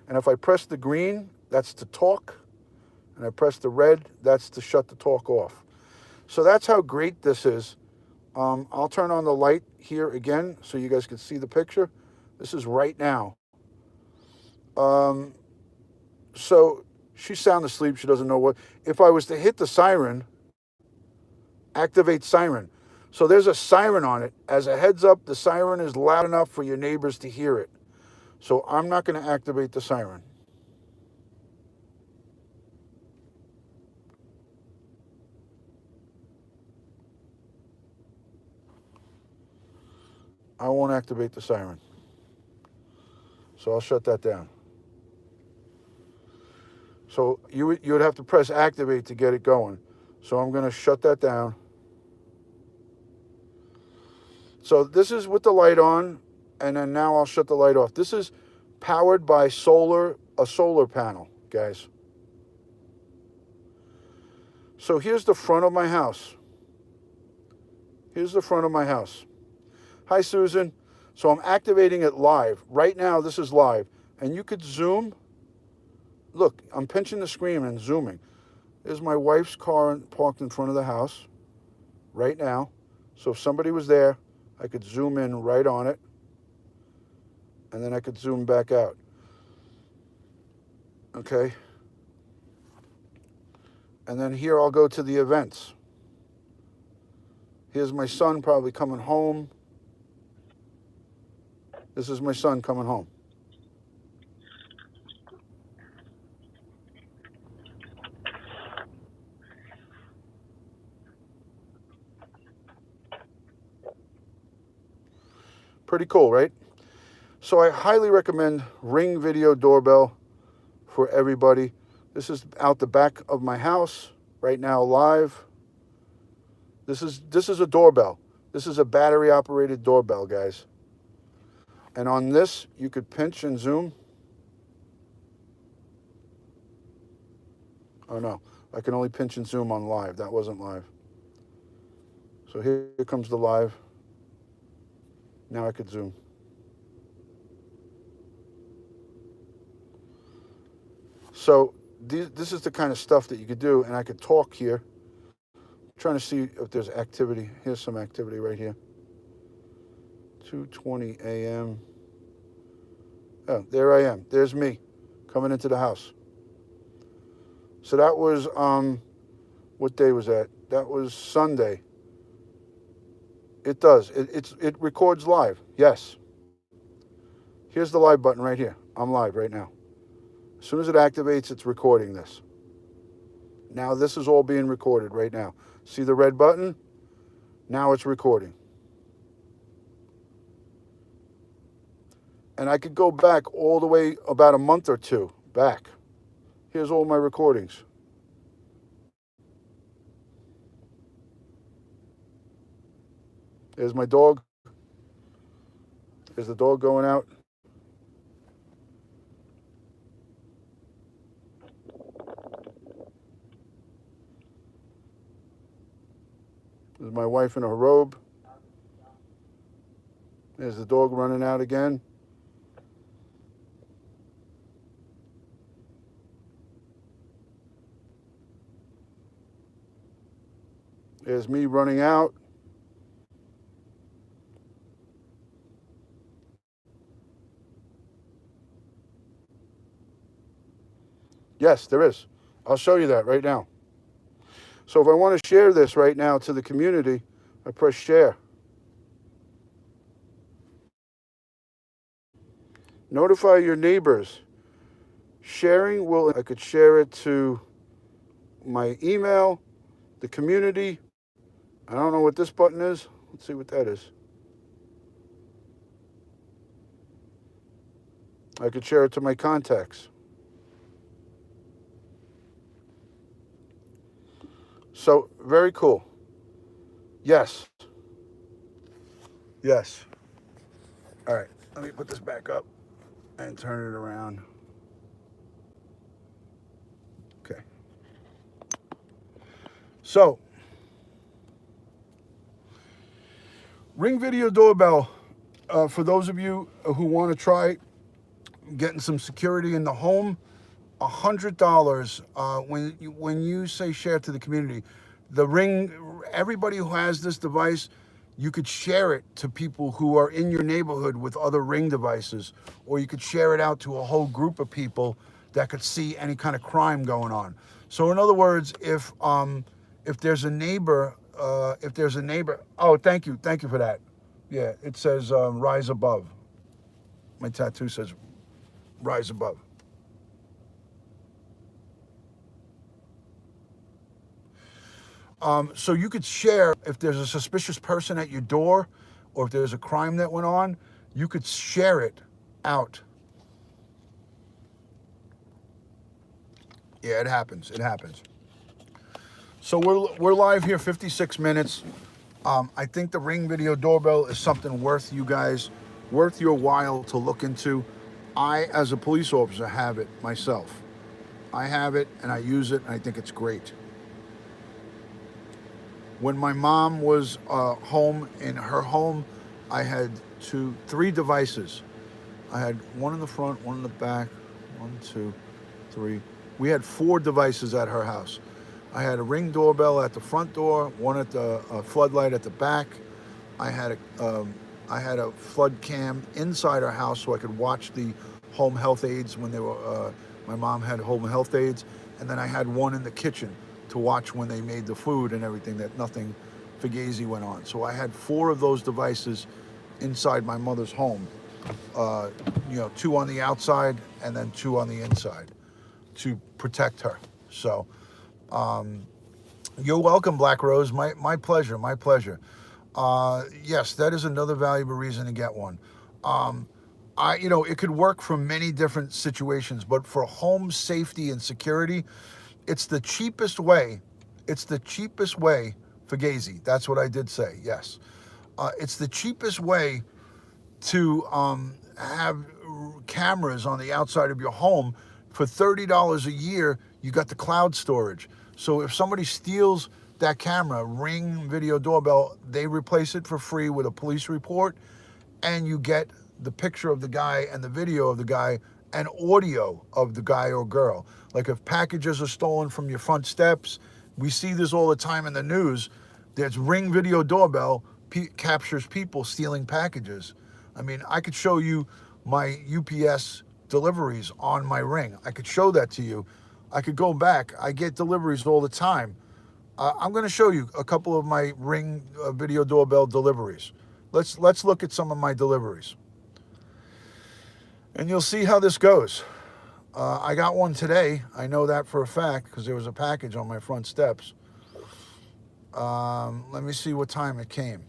Speaker 1: And if I press the green, that's to talk. And I press the red, that's to shut the talk off. So that's how great this is. I'll turn on the light here again so you guys can see the picture. This is right now. So she's sound asleep. She doesn't know what. If I was to hit the siren, activate siren. So there's a siren on it. As a heads up, the siren is loud enough for your neighbors to hear it. So I'm not going to activate the siren. I won't activate the siren. So I'll shut that down. So you would have to press activate to get it going. So I'm going to shut that down. So this is with the light on, and then now I'll shut the light off. This is powered by a solar panel, guys. So here's the front of my house. Here's the front of my house. Hi, Susan. So I'm activating it live. Right now, this is live. And you could zoom. Look, I'm pinching the screen and zooming. There's my wife's car parked in front of the house right now. So if somebody was there, I could zoom in right on it. And then I could zoom back out. Okay. And then here I'll go to the events. Here's my son probably coming home. This is my son coming home. Pretty cool, right? So I highly recommend Ring Video Doorbell for everybody. This is out the back of my house right now live. This is a doorbell. This is a battery operated doorbell, guys. And on this, you could pinch and zoom. Oh no, I can only pinch and zoom on live. That wasn't live. So here comes the live. Now I could zoom. So this is the kind of stuff that you could do, and I could talk here. I'm trying to see if there's activity. Here's some activity right here. 2:20 a.m. Oh, there I am. There's me coming into the house. So that was, what day was that? That was Sunday. It does. It records live. Yes. Here's the live button right here. I'm live right now. As soon as it activates, it's recording this. Now this is all being recorded right now. See the red button? Now it's recording. And I could go back all the way about a month or two back. Here's all my recordings. There's my dog. There's the dog going out. There's my wife in her robe. There's the dog running out again. There's me running out. Yes, there is. I'll show you that right now. So if I want to share this right now to the community, I press share. Notify your neighbors. Sharing will, I could share it to my email, the community. I don't know what this button is. Let's see what that is. I could share it to my contacts. So, very cool. Yes. Yes. All right. Let me put this back up and turn it around. Okay. So, Ring Video Doorbell, for those of you who want to try getting some security in the home, $100 when you say share to the community. The Ring, everybody who has this device, you could share it to people who are in your neighborhood with other Ring devices, or you could share it out to a whole group of people that could see any kind of crime going on. So in other words, if there's a neighbor, oh, thank you for that. Yeah, it says rise above. My tattoo says rise above. So you could share if there's a suspicious person at your door, or if there's a crime that went on, you could share it out. Yeah, it happens. It happens. So we're live here, 56 minutes. I think the Ring Video Doorbell is something worth your while to look into. I, as a police officer, have it myself. I have it and I use it, and I think it's great. When my mom was home, in her home, I had three devices. I had one in the front, one in the back, 1, 2, 3. We had 4 devices at her house. I had a Ring doorbell at the front door, one at the floodlight at the back. I had a flood cam inside our house so I could watch the home health aides when they were. My mom had home health aides, and then I had one in the kitchen to watch when they made the food and everything, that nothing fugazi went on. So I had 4 of those devices inside my mother's home. 2 on the outside and then 2 on the inside to protect her. So you're welcome, Black Rose. My pleasure. My pleasure. Yes, that is another valuable reason to get one. It could work for many different situations, but for home safety and security, it's the cheapest way. It's the cheapest way, Fugazi. That's what I did say. Yes, it's the cheapest way to have cameras on the outside of your home. For $30 a year, you got the cloud storage. So if somebody steals that camera, Ring Video Doorbell, they replace it for free with a police report, and you get the picture of the guy and the video of the guy and audio of the guy or girl. Like if packages are stolen from your front steps, we see this all the time in the news. There's Ring Video Doorbell captures people stealing packages. I mean, I could show you my UPS deliveries on my Ring. I could show that to you. I could go back. I get deliveries all the time. I'm going to show you a couple of my Ring Video Doorbell deliveries. Let's look at some of my deliveries, and you'll see how this goes. I got one today. I know that for a fact because there was a package on my front steps. Let me see what time it came.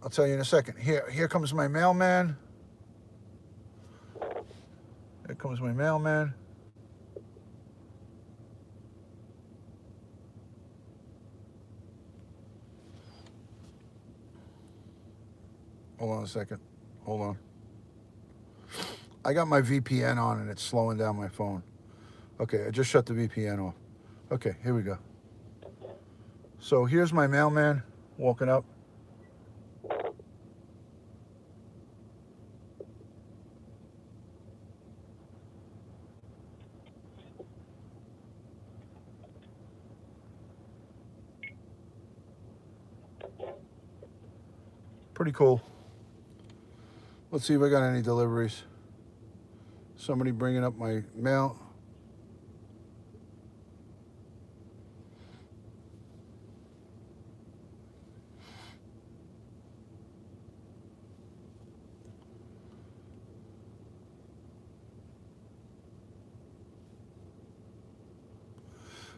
Speaker 1: I'll tell you in a second. Here comes my mailman. Here comes my mailman. Hold on a second. Hold on. I got my VPN on and it's slowing down my phone. Okay, I just shut the VPN off. Okay, here we go. So here's my mailman walking up. Pretty cool. Let's see if I got any deliveries. Somebody bringing up my mail.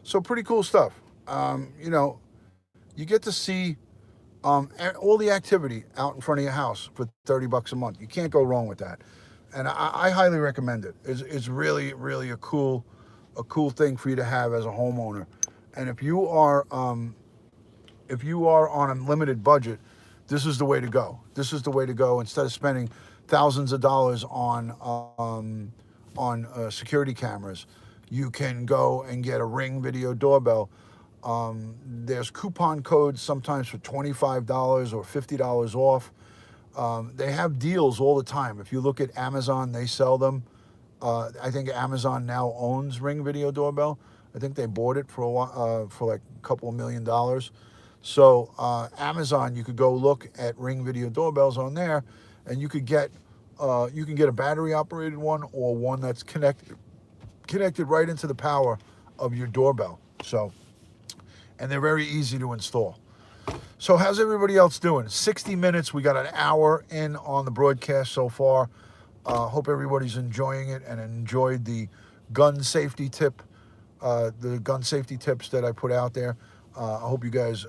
Speaker 1: So pretty cool stuff. You know, you get to see all the activity out in front of your house for $30 a month. You can't go wrong with that, and I highly recommend it. It's really really a cool thing for you to have as a homeowner. And if you are on a limited budget, this is the way to go. This is the way to go. Instead of spending thousands of dollars on security cameras, you can go and get a Ring video doorbell. There's coupon codes sometimes for $25 or $50 off. They have deals all the time. If you look at Amazon, they sell them. I think Amazon now owns Ring Video Doorbell. I think they bought it for a while, for like a couple of $1 million. So Amazon, you could go look at Ring Video Doorbells on there, and you can get a battery operated one or one that's connected right into the power of your doorbell. So, and they're very easy to install. So how's everybody else doing? 60 minutes. We got an hour in on the broadcast so far. Hope everybody's enjoying it and enjoyed the gun safety tip, the gun safety tips that I put out there. I hope you guys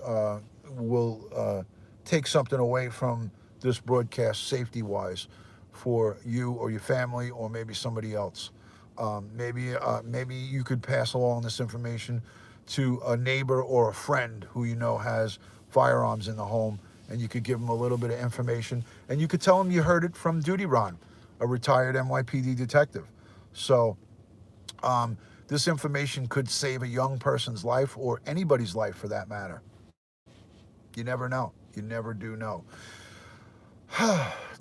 Speaker 1: will take something away from this broadcast safety-wise for you or your family or maybe somebody else. Maybe you could pass along this information to a neighbor or a friend who you know has firearms in the home, and you could give them a little bit of information, and you could tell them you heard it from Duty Ron, a retired NYPD detective. So this information could save a young person's life or anybody's life for that matter. You never know. You never do know.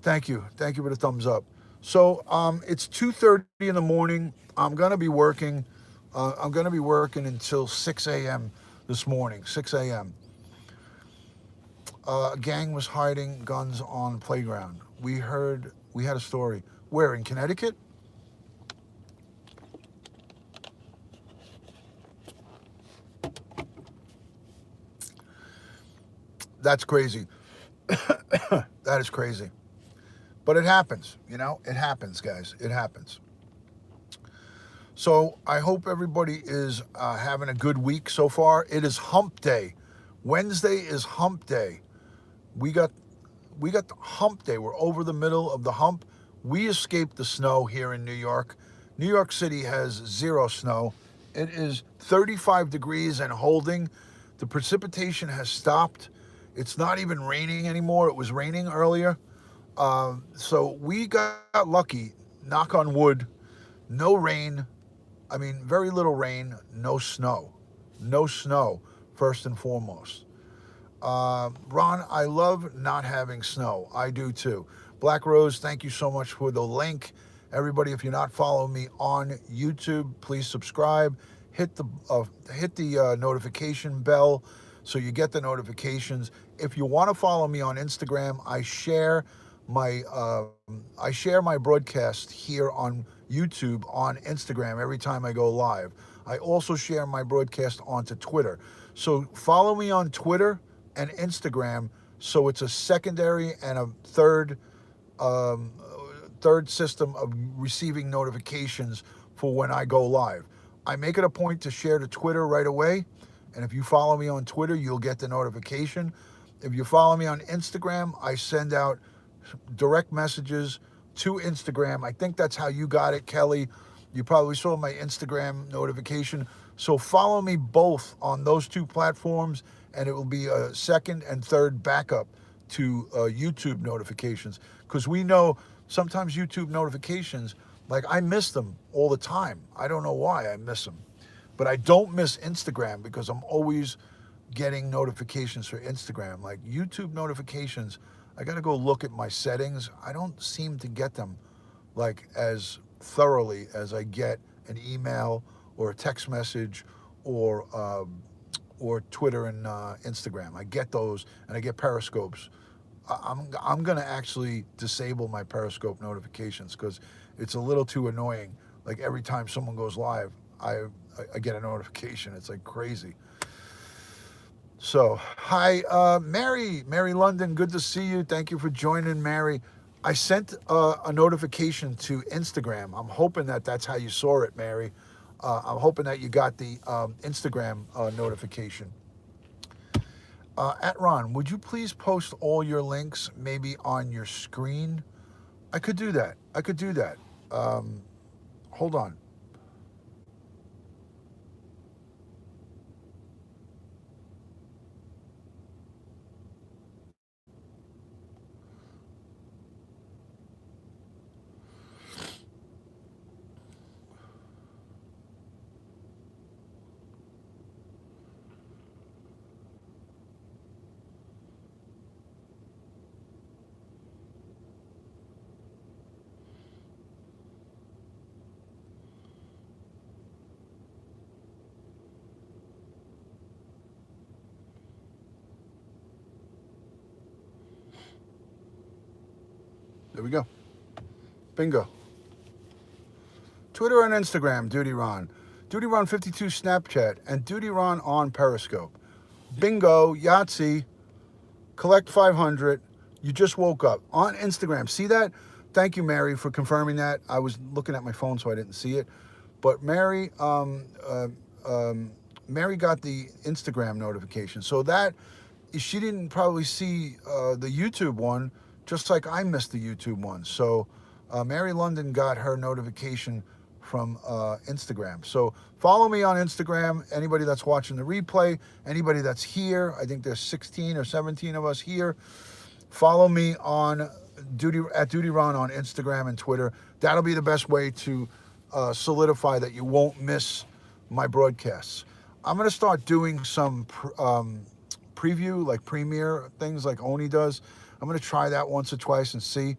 Speaker 1: Thank you. Thank you for the thumbs up. So it's 2:30 in the morning. I'm going to be working. I'm going to be working until 6 a.m. this morning, 6 a.m. A gang was hiding guns on playground. We had a story. Where, in Connecticut? That's crazy. That is crazy. But it happens, you know? It happens, guys. It happens. So I hope everybody is having a good week so far. It is hump day. Wednesday is hump day. We got the hump day. We're over the middle of the hump. We escaped the snow here in New York. New York City has zero snow. It is 35 degrees and holding. The precipitation has stopped. It's not even raining anymore. It was raining earlier. So we got lucky, knock on wood. No rain. I mean, very little rain, no snow. No snow, first and foremost. Ron, I love not having snow. I do too. Black Rose, thank you so much for the link. Everybody, if you're not following me on YouTube, please subscribe. Hit the notification bell so you get the notifications. If you want to follow me on Instagram, I share my broadcast here on YouTube on Instagram every time I go live. I also share my broadcast onto Twitter. So follow me on Twitter and Instagram, so it's a secondary and a third system of receiving notifications for when I go live. I make it a point to share to Twitter right away, and if you follow me on Twitter, you'll get the notification. If you follow me on Instagram, I send out direct messages to Instagram. I think that's how you got it, Kelly. You probably saw my Instagram notification. So follow me both on those two platforms, and it will be a second and third backup to YouTube notifications. Because we know sometimes YouTube notifications, like I miss them all the time. I don't know why I miss them. But I don't miss Instagram because I'm always getting notifications for Instagram. Like YouTube notifications, I got to go look at my settings. I don't seem to get them like as thoroughly as I get an email or a text message or Twitter and Instagram. I get those, and I get Periscopes. I'm gonna actually disable my Periscope notifications because it's a little too annoying. Like every time someone goes live, I get a notification. It's like crazy. So, hi, Mary London, good to see you. Thank you for joining, Mary. I sent a notification to Instagram. I'm hoping that that's how you saw it, Mary. I'm hoping that you got the Instagram notification. At Ron, would you please post all your links maybe on your screen? I could do that. I could do that. Um, Hold on. There we go. Bingo. Twitter and Instagram, Duty Ron. Duty Ron 52 Snapchat, and Duty Ron on Periscope. Bingo, Yahtzee, collect 500. You just woke up. On Instagram, see that? Thank you, Mary, for confirming that. I was looking at my phone, so I didn't see it. But Mary got the Instagram notification. So that, she didn't probably see the YouTube one, just like I missed the YouTube one. So Mary London got her notification from Instagram. So follow me on Instagram. Anybody that's watching the replay, anybody that's here, I think there's 16 or 17 of us here. Follow me on Duty Ron on Instagram and Twitter. That'll be the best way to solidify that you won't miss my broadcasts. I'm gonna start doing some preview, like premiere things like Oni does. I'm gonna try that once or twice and see.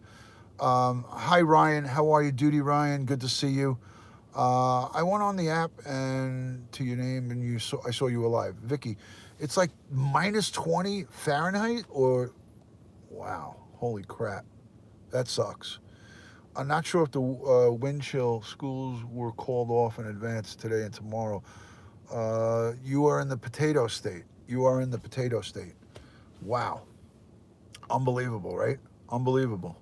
Speaker 1: Hi Ryan, how are you, Duty Ryan? Good to see you. I went on the app and to your name, and I saw you alive, Vicky. It's like minus 20 Fahrenheit, or wow, holy crap, that sucks. I'm not sure if the wind chill schools were called off in advance today and tomorrow. You are in the potato state. You are in the potato state. Wow, unbelievable, right? Unbelievable.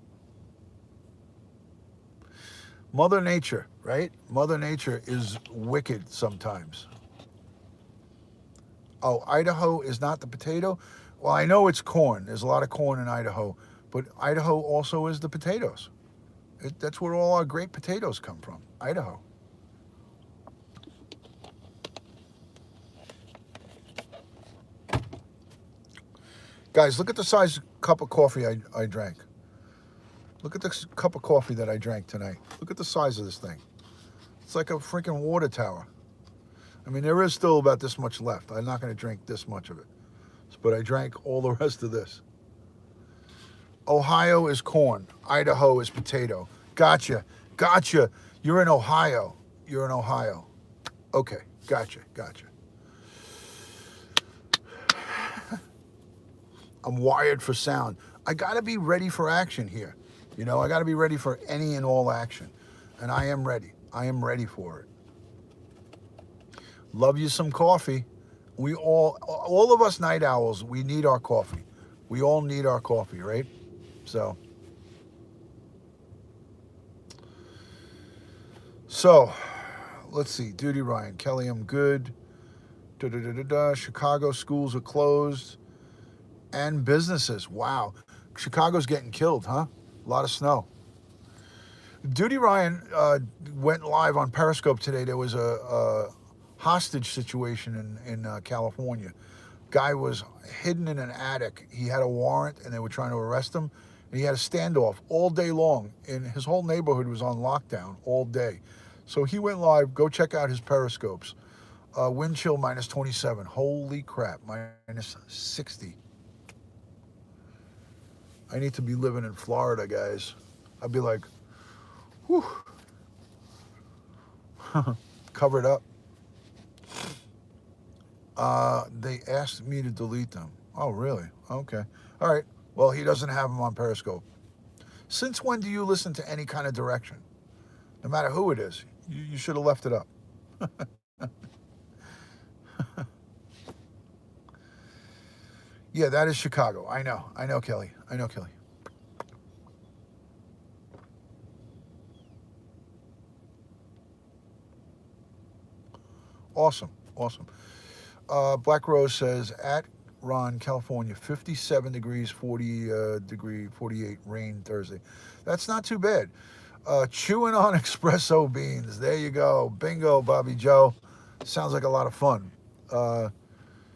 Speaker 1: Mother Nature, right? Mother Nature is wicked sometimes. Oh, Idaho is not the potato? Well, I know it's corn. There's a lot of corn in Idaho, but Idaho also is the potatoes. That's where all our great potatoes come from, Idaho. Guys, look at the size cup of coffee I drank. Look at this cup of coffee that I drank tonight. Look at the size of this thing. It's like a freaking water tower. I mean, there is still about this much left. I'm not going to drink this much of it. But I drank all the rest of this. Ohio is corn. Idaho is potato. Gotcha. Gotcha. You're in Ohio. You're in Ohio. Okay. Gotcha. Gotcha. I'm wired for sound. I got to be ready for action here. You know, I got to be ready for any and all action. And I am ready. I am ready for it. Love you some coffee. We all of us night owls, we need our coffee. We all need our coffee, right? So let's see. Duty Ryan, Kelly, I'm good. Chicago schools are closed and businesses. Wow. Chicago's getting killed, huh? A lot of snow. Duty Ryan went live on Periscope today. There was a hostage situation in California. Guy was hidden in an attic. He had a warrant, and they were trying to arrest him. And he had a standoff all day long. And his whole neighborhood was on lockdown all day. So he went live. Go check out his Periscopes. Wind chill minus 27. Holy crap, minus 60. I need to be living in Florida, guys. I'd be like, whew, covered up. They asked me to delete them. Oh, really? Okay. All right. Well, he doesn't have them on Periscope. Since when do you listen to any kind of direction? No matter who it is, you should have left it up. Yeah, that is Chicago. I know, Kelly. I know, Kelly. Awesome, awesome. Black Rose says at Ron, California, 57 degrees, 48 rain Thursday. That's not too bad. Chewing on espresso beans. There you go. Bingo, Bobby Joe. Sounds like a lot of fun. Uh,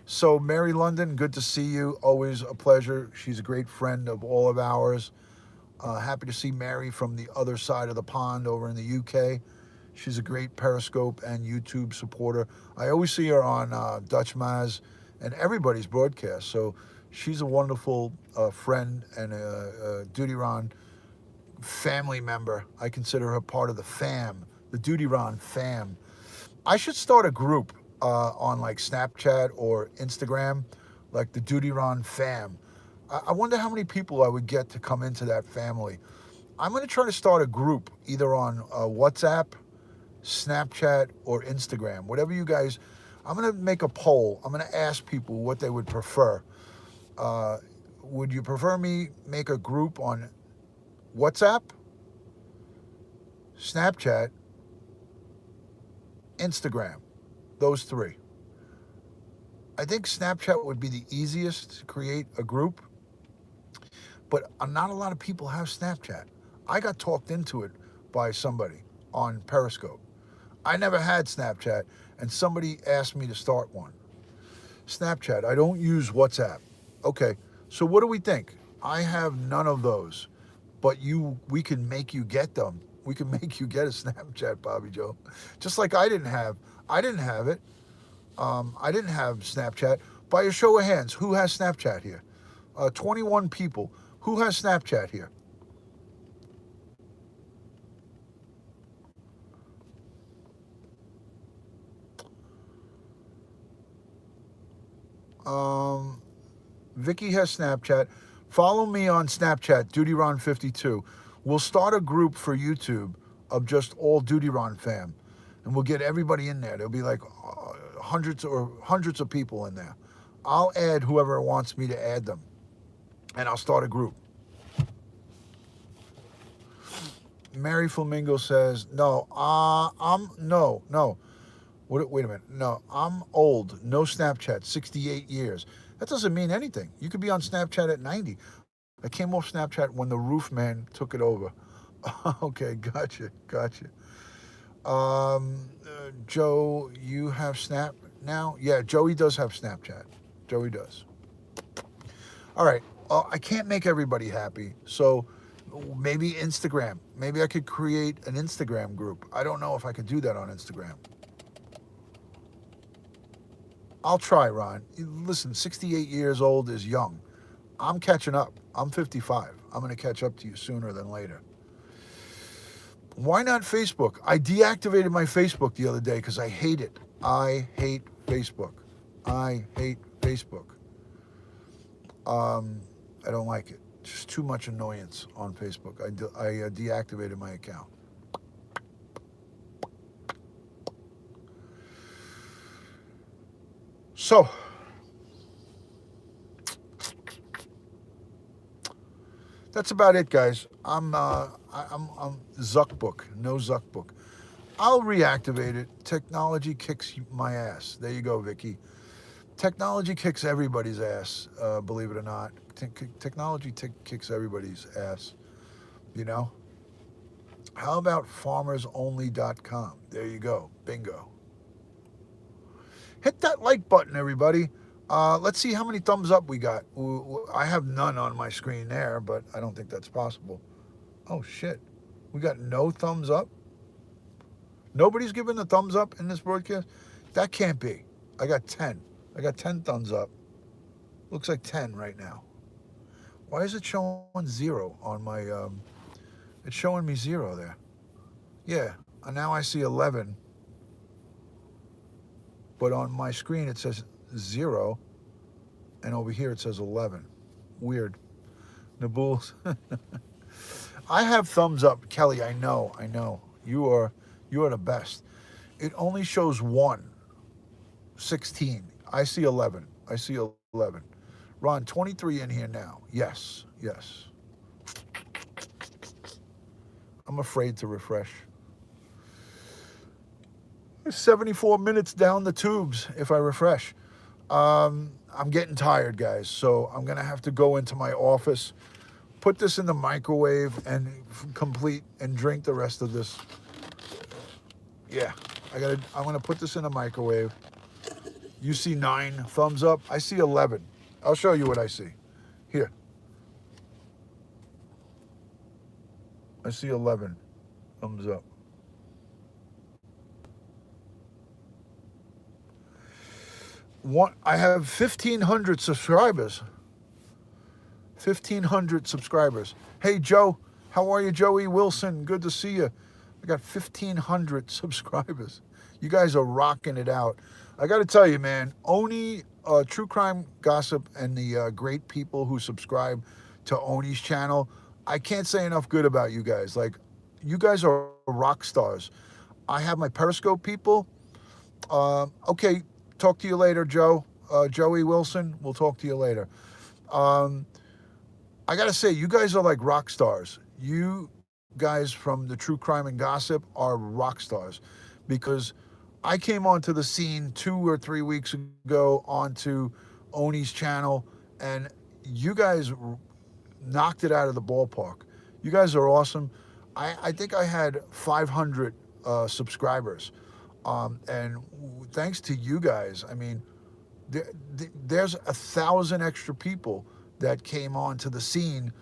Speaker 1: so, Mary London, good to see you. Always a pleasure. She's a great friend of all of ours. Happy to see Mary from the other side of the pond over in the UK. She's a great Periscope and YouTube supporter. I always see her on Dutch Maz and everybody's broadcast. So she's a wonderful friend and a Duty Ron family member. I consider her part of the fam, the Duty Ron fam. I should start a group on like Snapchat or Instagram, like the Duty Ron fam. I wonder how many people I would get to come into that family. I'm going to try to start a group either on WhatsApp, Snapchat, or Instagram. Whatever you guys, I'm going to make a poll. I'm going to ask people what they would prefer. Uh, would you prefer me make a group on WhatsApp, Snapchat, Instagram? Those three. I think Snapchat would be the easiest to create a group, but not a lot of people have Snapchat. I got talked into it by somebody on Periscope. I never had Snapchat, and somebody asked me to start one. Snapchat, I don't use WhatsApp. Okay, so what do we think? I have none of those, but we can make you get them. We can make you get a Snapchat, Bobby Joe. Just like I didn't have it. I didn't have Snapchat. By a show of hands, who has Snapchat here? 21 people. Who has Snapchat here? Um, Vicky has Snapchat. Follow me on Snapchat, DutyRon52. We'll start a group for YouTube of just all DutyRon fam, and we'll get everybody in there. There'll be like hundreds of people in there. I'll add whoever wants me to add them, and I'll start a group. Mary Flamingo says, no, no. Wait a minute. No, I'm old. No Snapchat, 68 years. That doesn't mean anything. You could be on Snapchat at 90. I came off Snapchat when the roof man took it over. Okay, gotcha. Joe, you have Snap now? Yeah, Joey does have Snapchat. Joey does. All right. I can't make everybody happy. So maybe Instagram. Maybe I could create an Instagram group. I don't know if I could do that on Instagram. I'll try, Ron. Listen, 68 years old is young. I'm catching up. I'm 55. I'm going to catch up to you sooner than later. Why not Facebook? I deactivated my Facebook the other day because I hate it. I hate Facebook. I hate Facebook. I don't like it. Just too much annoyance on Facebook. I deactivated my account. So, that's about it, guys. I'm Zuckbook, no Zuckbook. I'll reactivate it. Technology kicks my ass. There you go, Vicky. Technology kicks everybody's ass, believe it or not. Technology kicks everybody's ass, you know? How about farmersonly.com? There you go. Bingo. Hit that like button, everybody. Let's see how many thumbs up we got. I have none on my screen there, but I don't think that's possible. Oh, shit. We got no thumbs up? Nobody's giving a thumbs up in this broadcast? That can't be. I got 10. I got 10 thumbs up. Looks like 10 right now. Why is it showing 0 on my... it's showing me 0 there. Yeah, and now I see 11. But on my screen it says 0, and over here it says 11. Weird. Nabool. I have thumbs up, Kelly. I know. You are the best. It only shows 1, 16. I see 11. Ron, 23 in here now. Yes. I'm afraid to refresh. 74 minutes down the tubes if I refresh. I'm getting tired, guys, so I'm gonna have to go into my office, put this in the microwave, and complete and drink the rest of this. Yeah, I'm gonna put this in the microwave. You see 9 thumbs up. I see 11. I'll show you what I see. Here, I see 11 thumbs up. I have 1,500 subscribers. 1,500 subscribers. Hey, Joe. How are you, Joey Wilson? Good to see you. I got 1,500 subscribers. You guys are rocking it out. I got to tell you, man, Oni, True Crime Gossip, and the great people who subscribe to Oni's channel, I can't say enough good about you guys. Like, you guys are rock stars. I have my Periscope people. Okay, talk to you later, Joe. Joey Wilson, we'll talk to you later. Um, I gotta say, you guys are like rock stars. You guys from the True Crime and Gossip are rock stars, because I came onto the scene 2 or 3 weeks ago onto Oni's channel, and you guys knocked it out of the ballpark. You guys are awesome. I think I had 500 subscribers, and thanks to you guys, I mean, there's 1,000 extra people that came onto the scene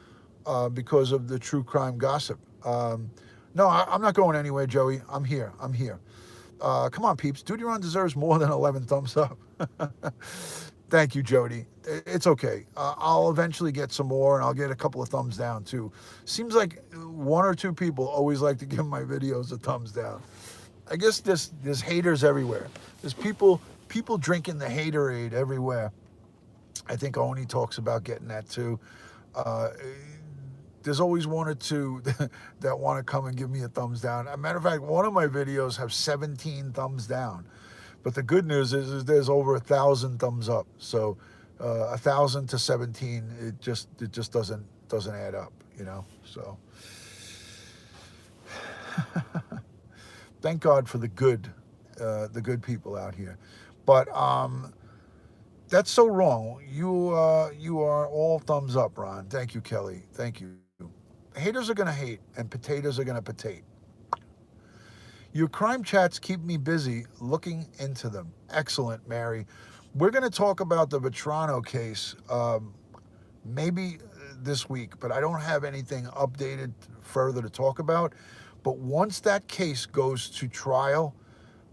Speaker 1: because of the True Crime Gossip. No, I'm not going anywhere, Joey. I'm here. I'm here. Come on, peeps. Duty Run deserves more than 11 thumbs up. Thank you, Jody. It's okay. I'll eventually get some more, and I'll get a couple of thumbs down, too. Seems like 1 or 2 people always like to give my videos a thumbs down. I guess there's haters everywhere. There's people drinking the haterade everywhere. I think Oni talks about getting that, too. Uh, there's always 1 or 2 that want to come and give me a thumbs down. As a matter of fact, one of my videos have 17 thumbs down. But the good news is there's over 1,000 thumbs up. So 1,000 to 17, it just doesn't add up, you know. So thank God for the good people out here. But that's so wrong. You are all thumbs up, Ron. Thank you, Kelly. Thank you. Haters are gonna hate, and potatoes are gonna potate. Your crime chats keep me busy looking into them. Excellent, Mary. We're going to talk about the Vetrano case maybe this week, but I don't have anything updated further to talk about. But once that case goes to trial,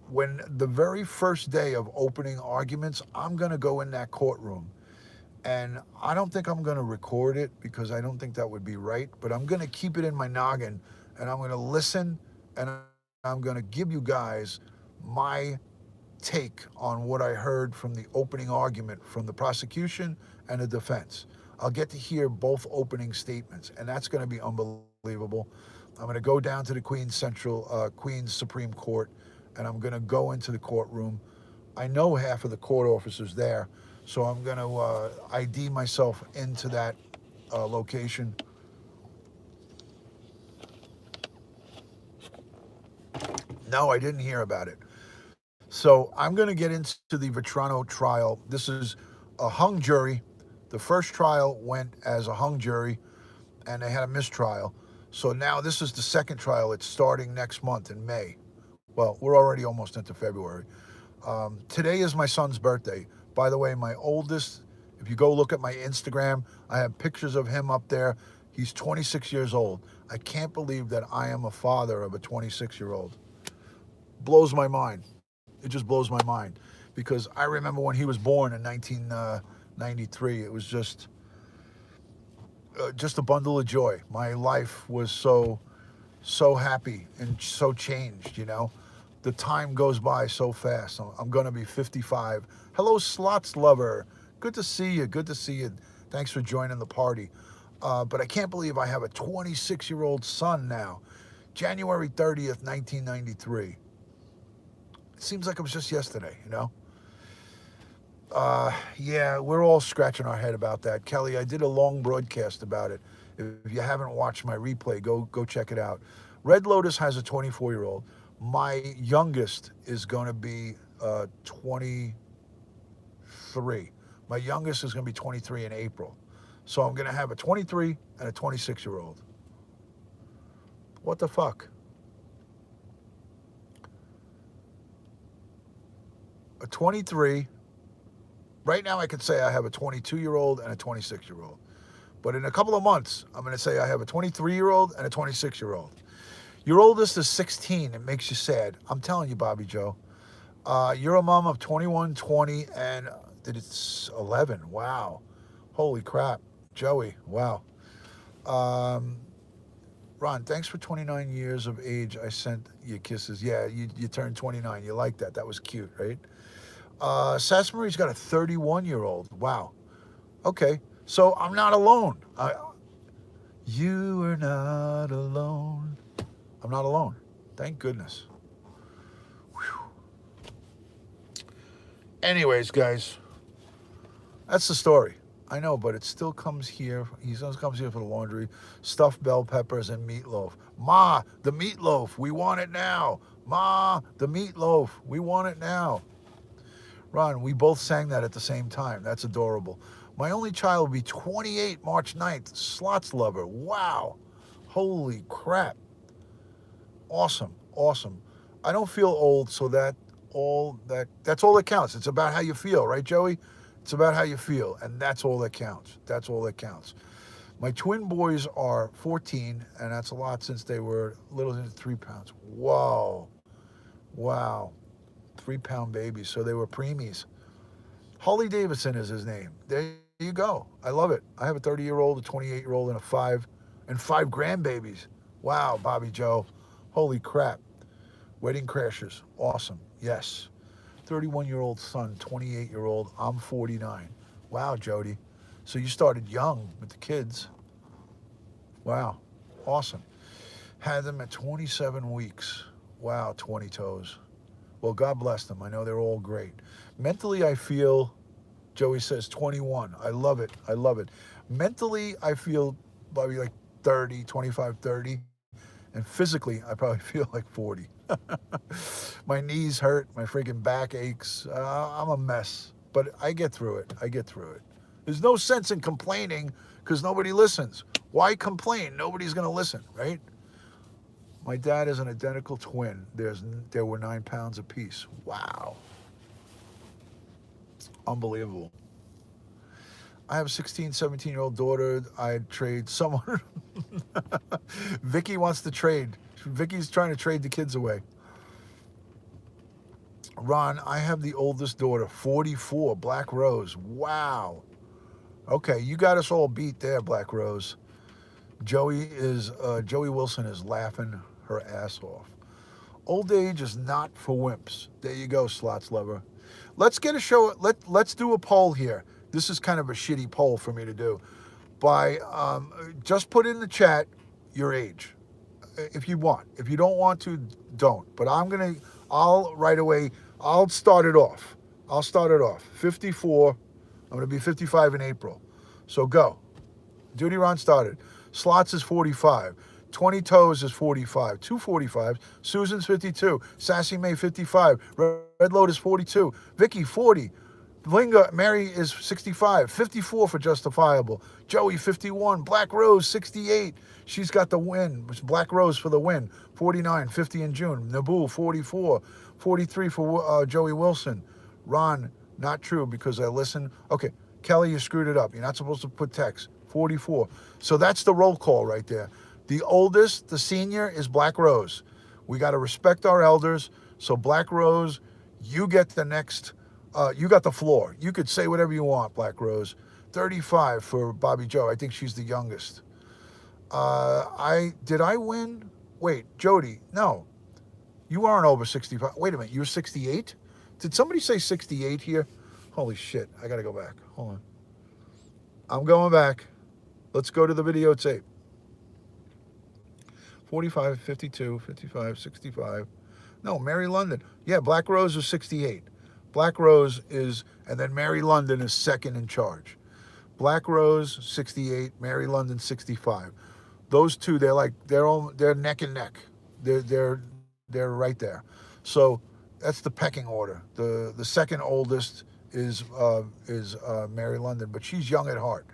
Speaker 1: when the very first day of opening arguments, I'm going to go in that courtroom. And I don't think I'm going to record it because I don't think that would be right, but I'm going to keep it in my noggin, and I'm going to listen, and I'm going to give you guys my take on what I heard from the opening argument from the prosecution and the defense. I'll get to hear both opening statements, and that's going to be unbelievable. I'm going to go down to the Queens Supreme Court, and I'm going to go into the courtroom. I know half of the court officers there, so I'm going to ID myself into that location. No, I didn't hear about it. So I'm going to get into the Vetrano trial. This is a hung jury. The first trial went as a hung jury, and they had a mistrial. So now this is the second trial. It's starting next month in May. Well, we're already almost into February. Today is my son's birthday. By the way, my oldest, if you go look at my Instagram, I have pictures of him up there. He's 26 years old. I can't believe that I am a father of a 26-year-old. Blows my mind. It just blows my mind, because I remember when he was born in 1993. It was just a bundle of joy. My life was so happy and so changed, you know. The time goes by so fast. I'm going to be 55. Hello, Slots Lover. Good to see you. Good to see you. Thanks for joining the party. But I can't believe I have a 26-year-old son now. January 30th, 1993. It seems like it was just yesterday, you know? Yeah, we're all scratching our head about that. Kelly, I did a long broadcast about it. If you haven't watched my replay, go check it out. Red Lotus has a 24-year-old. My youngest is going to be 23. My youngest is going to be 23 in April. So I'm going to have a 23 and a 26-year-old. What the fuck? A 23. Right now I could say I have a 22-year-old and a 26-year-old. But in a couple of months, I'm going to say I have a 23-year-old and a 26-year-old. Your oldest is 16. It makes you sad. I'm telling you, Bobby Joe. You're a mom of 21, 20, and it's 11. Wow. Holy crap. Joey, wow. Um, Ron, thanks for 29 years of age. I sent you kisses. Yeah, you turned 29. You like that. That was cute, right? Sassmarie's got a 31-year-old. Wow. Okay. So I'm not alone. You are not alone. I'm not alone. Thank goodness. Whew. Anyways, guys, that's the story. I know, but it still comes here. He still comes here for the laundry. Stuffed bell peppers and meatloaf. Ma, the meatloaf. We want it now. Ma, the meatloaf. We want it now. Ron, we both sang that at the same time. That's adorable. My only child will be 28 March 9th. Slots lover. Wow. Holy crap. Awesome. Awesome. I don't feel old, so that's all that counts. It's about how you feel, right, Joey? It's about how you feel, and that's all that counts. That's all that counts. My twin boys are 14, and that's a lot since they were little than 3 pounds. Whoa. Wow. 3 pound babies. So they were preemies. Holly Davidson is his name. There you go. I love it. I have a 30-year-old, a 28-year-old, and five grandbabies. Wow, Bobby Joe. Holy crap. Wedding crashers. Awesome. Yes. 31-year-old son, 28-year-old. I'm 49. Wow, Jody. So you started young with the kids. Wow. Awesome. Had them at 27 weeks. Wow, 20 toes. Well, God bless them. I know they're all great. Mentally, I feel, Joey says 21. I love it. I love it. Mentally, I feel probably like 30, 25, 30. And physically, I probably feel like 40. My knees hurt. My freaking back aches. I'm a mess. But I get through it. I get through it. There's no sense in complaining because nobody listens. Why complain? Nobody's going to listen, right? My dad is an identical twin. There were 9 pounds apiece. Wow. Unbelievable. I have a 16, 17-year-old daughter. I'd trade someone. Vicky wants to trade. Vicky's trying to trade the kids away. Ron, I have the oldest daughter, 44, Black Rose. Wow. Okay, you got us all beat there, Black Rose. Joey Wilson is laughing her ass off. Old age is not for wimps. There you go, slots lover. Let's get a show. Let's do a poll here. This is kind of a shitty poll for me to do. Just put in the chat your age, if you want. If you don't want to, don't. But I'll right away. I'll start it off. 54. I'm gonna be 55 in April. So go. Duty Ron started. Slots is 45. 20 toes is 45. 245. Susan's 52. Sassy May 55. Red Lotus 42. Vicky 40. Linga Mary is 65. 54 for Justifiable. Joey 51. Black Rose 68. She's got the win. Black Rose for the win. 49. 50 in June. Naboo 44. 43 for Joey Wilson. Ron, not true because I listen. Okay, Kelly, you screwed it up. You're not supposed to put text. 44. So that's the roll call right there. The oldest, the senior, is Black Rose. We got to respect our elders. So Black Rose, you get the next, you got the floor. You could say whatever you want, Black Rose. 35 for Bobby Joe. I think she's the youngest. Did I win? Wait, Jody, no. You aren't over 65. Wait a minute, you're 68? Did somebody say 68 here? Holy shit, I got to go back. Hold on. I'm going back. Let's go to the videotape. 45, 52, 55, 65. No, Mary London. Yeah, Black Rose is 68. Black Rose is, and then Mary London is second in charge. Black Rose, 68. Mary London, 65. Those two, they're neck and neck. They're They're right there. So that's the pecking order. The second oldest is Mary London, but she's young at heart.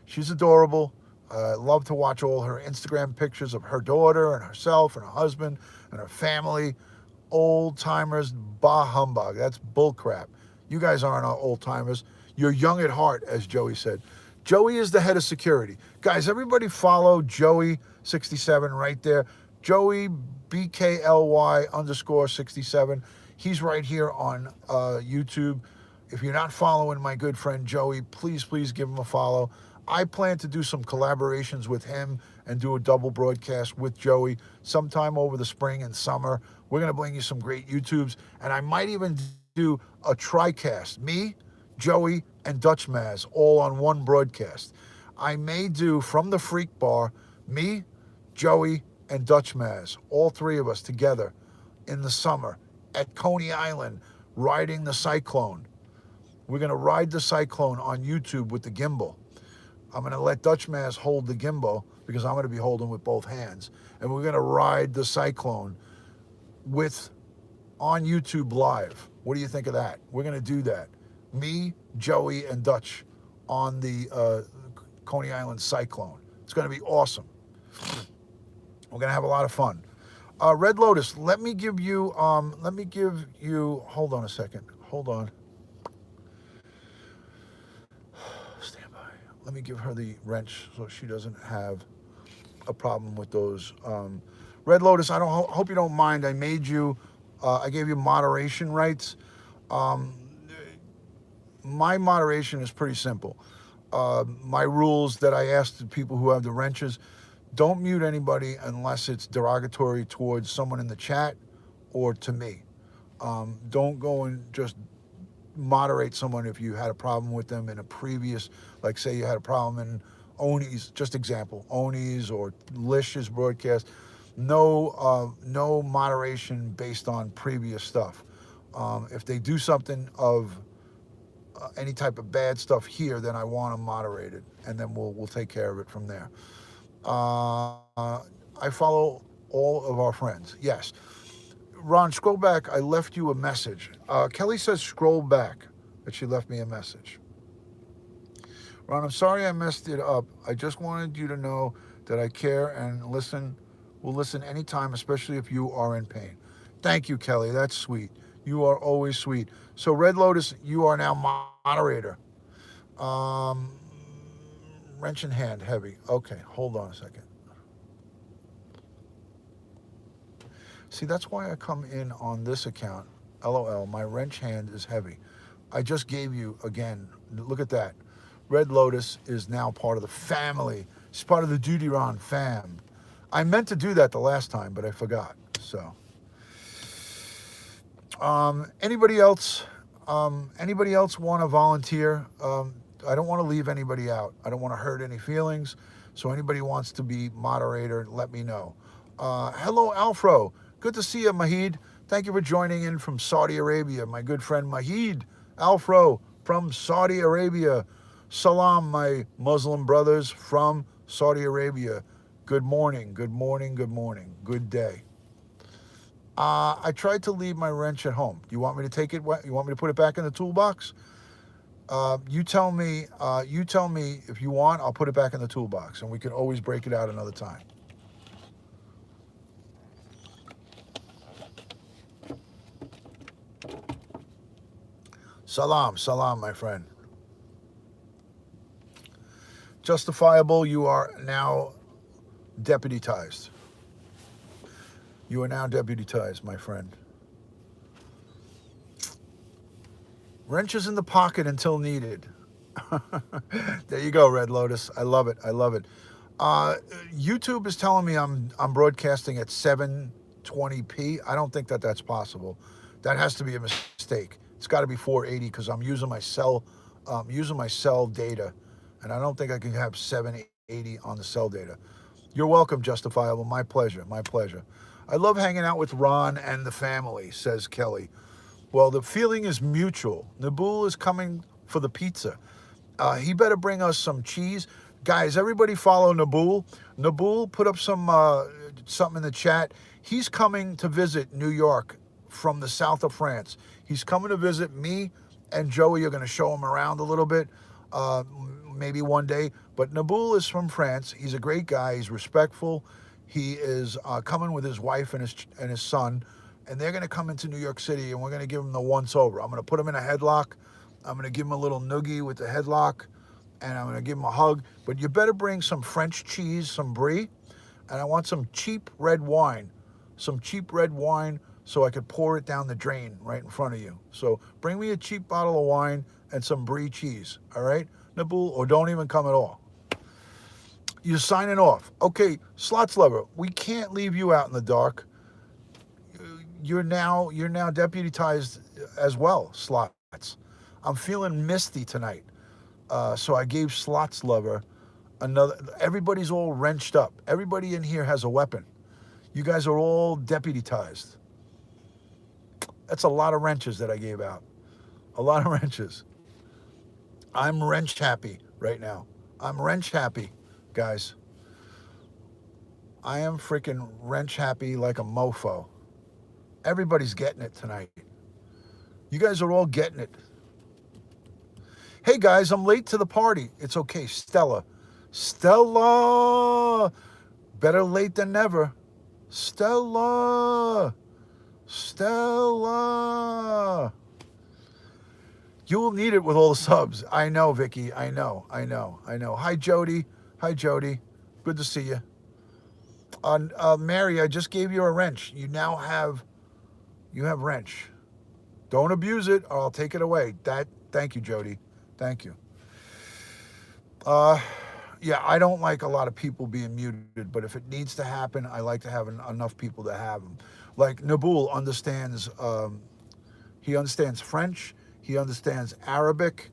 Speaker 1: She's adorable. Love to watch all her Instagram pictures of her daughter and herself and her husband and her family. Old timers, bah humbug. That's bull crap. You guys aren't old timers. You're young at heart, as Joey said. Joey is the head of security. Guys, everybody follow Joey67 right there. Joey BKLY underscore 67. He's right here on YouTube. If you're not following my good friend Joey, please give him a follow. I plan to do some collaborations with him and do a double broadcast with Joey sometime over the spring and summer. We're going to bring you some great YouTubes, and I might even do a TriCast. Me, Joey, and Dutch Maz all on one broadcast. I may do from the Freak Bar, me, Joey, and Dutch Maz, all three of us together in the summer at Coney Island, riding the Cyclone. We're going to ride the Cyclone on YouTube with the gimbal. I'm going to let Dutch Maz hold the gimbal because I'm going to be holding with both hands. And we're going to ride the Cyclone with on YouTube Live. What do you think of that? We're going to do that. Me, Joey, and Dutch on the Coney Island Cyclone. It's going to be awesome. We're going to have a lot of fun. Red Lotus, let me give you, hold on a second. Hold on. Stand by. Let me give her the wrench so she doesn't have a problem with those. Red Lotus, I don't hope you don't mind. I made you, I gave you moderation rights. My moderation is pretty simple. My rules that I asked the people who have the wrenches: don't mute anybody unless it's derogatory towards someone in the chat or to me. Don't go and just moderate someone if you had a problem with them in a previous, like say you had a problem in Oni's, just example, Oni's or Lish's broadcast. No moderation based on previous stuff. If they do something of any type of bad stuff here, then I want them moderated, and then we'll take care of it from there. I follow all of our friends. Yes. Ron, scroll back. I left you a message. Kelly says scroll back, that she left me a message. Ron, I'm sorry I messed it up. I just wanted you to know that I care and will listen anytime, especially if you are in pain. Thank you, Kelly. That's sweet. You are always sweet. So, Red Lotus, you are now moderator. Wrench in hand, heavy. Okay, hold on a second. See, that's why I come in on this account. LOL, my wrench hand is heavy. I just gave you, again, look at that. Red Lotus is now part of the family. She's part of the Duty Ron fam. I meant to do that the last time, but I forgot. So, anybody else want to volunteer? I don't want to leave anybody out. I don't want to hurt any feelings. So anybody wants to be moderator, let me know. Hello, Alfro. Good to see you, Mahid. Thank you for joining in from Saudi Arabia. My good friend Mahid Alfro from Saudi Arabia. Salam, my Muslim brothers from Saudi Arabia. Good morning, good morning, good morning. Good day. I tried to leave my wrench at home. You want me to take it? You want me to put it back in the toolbox? You tell me if you want, I'll put it back in the toolbox, and we can always break it out another time. Salam, my friend. Justifiable, you are now deputized. You are now deputized, my friend. Wrenches in the pocket until needed. There you go, Red Lotus. I love it. YouTube is telling me I'm broadcasting at 720p. I don't think that's possible. That has to be a mistake. It's got to be 480 because I'm using my cell data, and I don't think I can have 780 on the cell data. You're welcome, Justifiable. My pleasure. I love hanging out with Ron and the family, says Kelly. Well, the feeling is mutual. Nabul is coming for the pizza. He better bring us some cheese. Guys, everybody follow Nabul. Nabul put up some something in the chat. He's coming to visit New York from the south of France. He's coming to visit me and Joey are going to show him around a little bit, uh, maybe one day. But Naboul is from France. He's a great guy. He's respectful. He is coming with his wife and his son, and they're going to come into New York City, and we're going to give him the once over. I'm going to put him in a headlock. I'm going to give him a little noogie with the headlock, and I'm going to give him a hug. But you better bring some French cheese, some brie, and I want some cheap red wine. Some cheap red wine so I could pour it down the drain right in front of you. So bring me a cheap bottle of wine and some brie cheese, all right, Naboul, or don't even come at all. You're signing off. Okay, Slots Lover, we can't leave you out in the dark. You're now deputized as well, Slots. I'm feeling misty tonight. So I gave Slots Lover another. Everybody's all wrenched up. Everybody in here has a weapon. You guys are all deputized. That's a lot of wrenches that I gave out. A lot of wrenches. I'm wrench happy right now. I'm wrench happy, guys. I am freaking wrench happy like a mofo. Everybody's getting it tonight. You guys are all getting it. Hey guys, I'm late to the party. It's okay, Stella. Stella! Better late than never. Stella! Stella! You will need it with all the subs. I know, Vicky. I know. Hi, Jody. Hi, Jody. Good to see you. Mary, I just gave you a wrench. You have wrench. Don't abuse it or I'll take it away. Thank you, Jody. Thank you. Yeah, I don't like a lot of people being muted, but if it needs to happen, I like to have enough people to have them. Like Naboul understands, he understands French, he understands Arabic,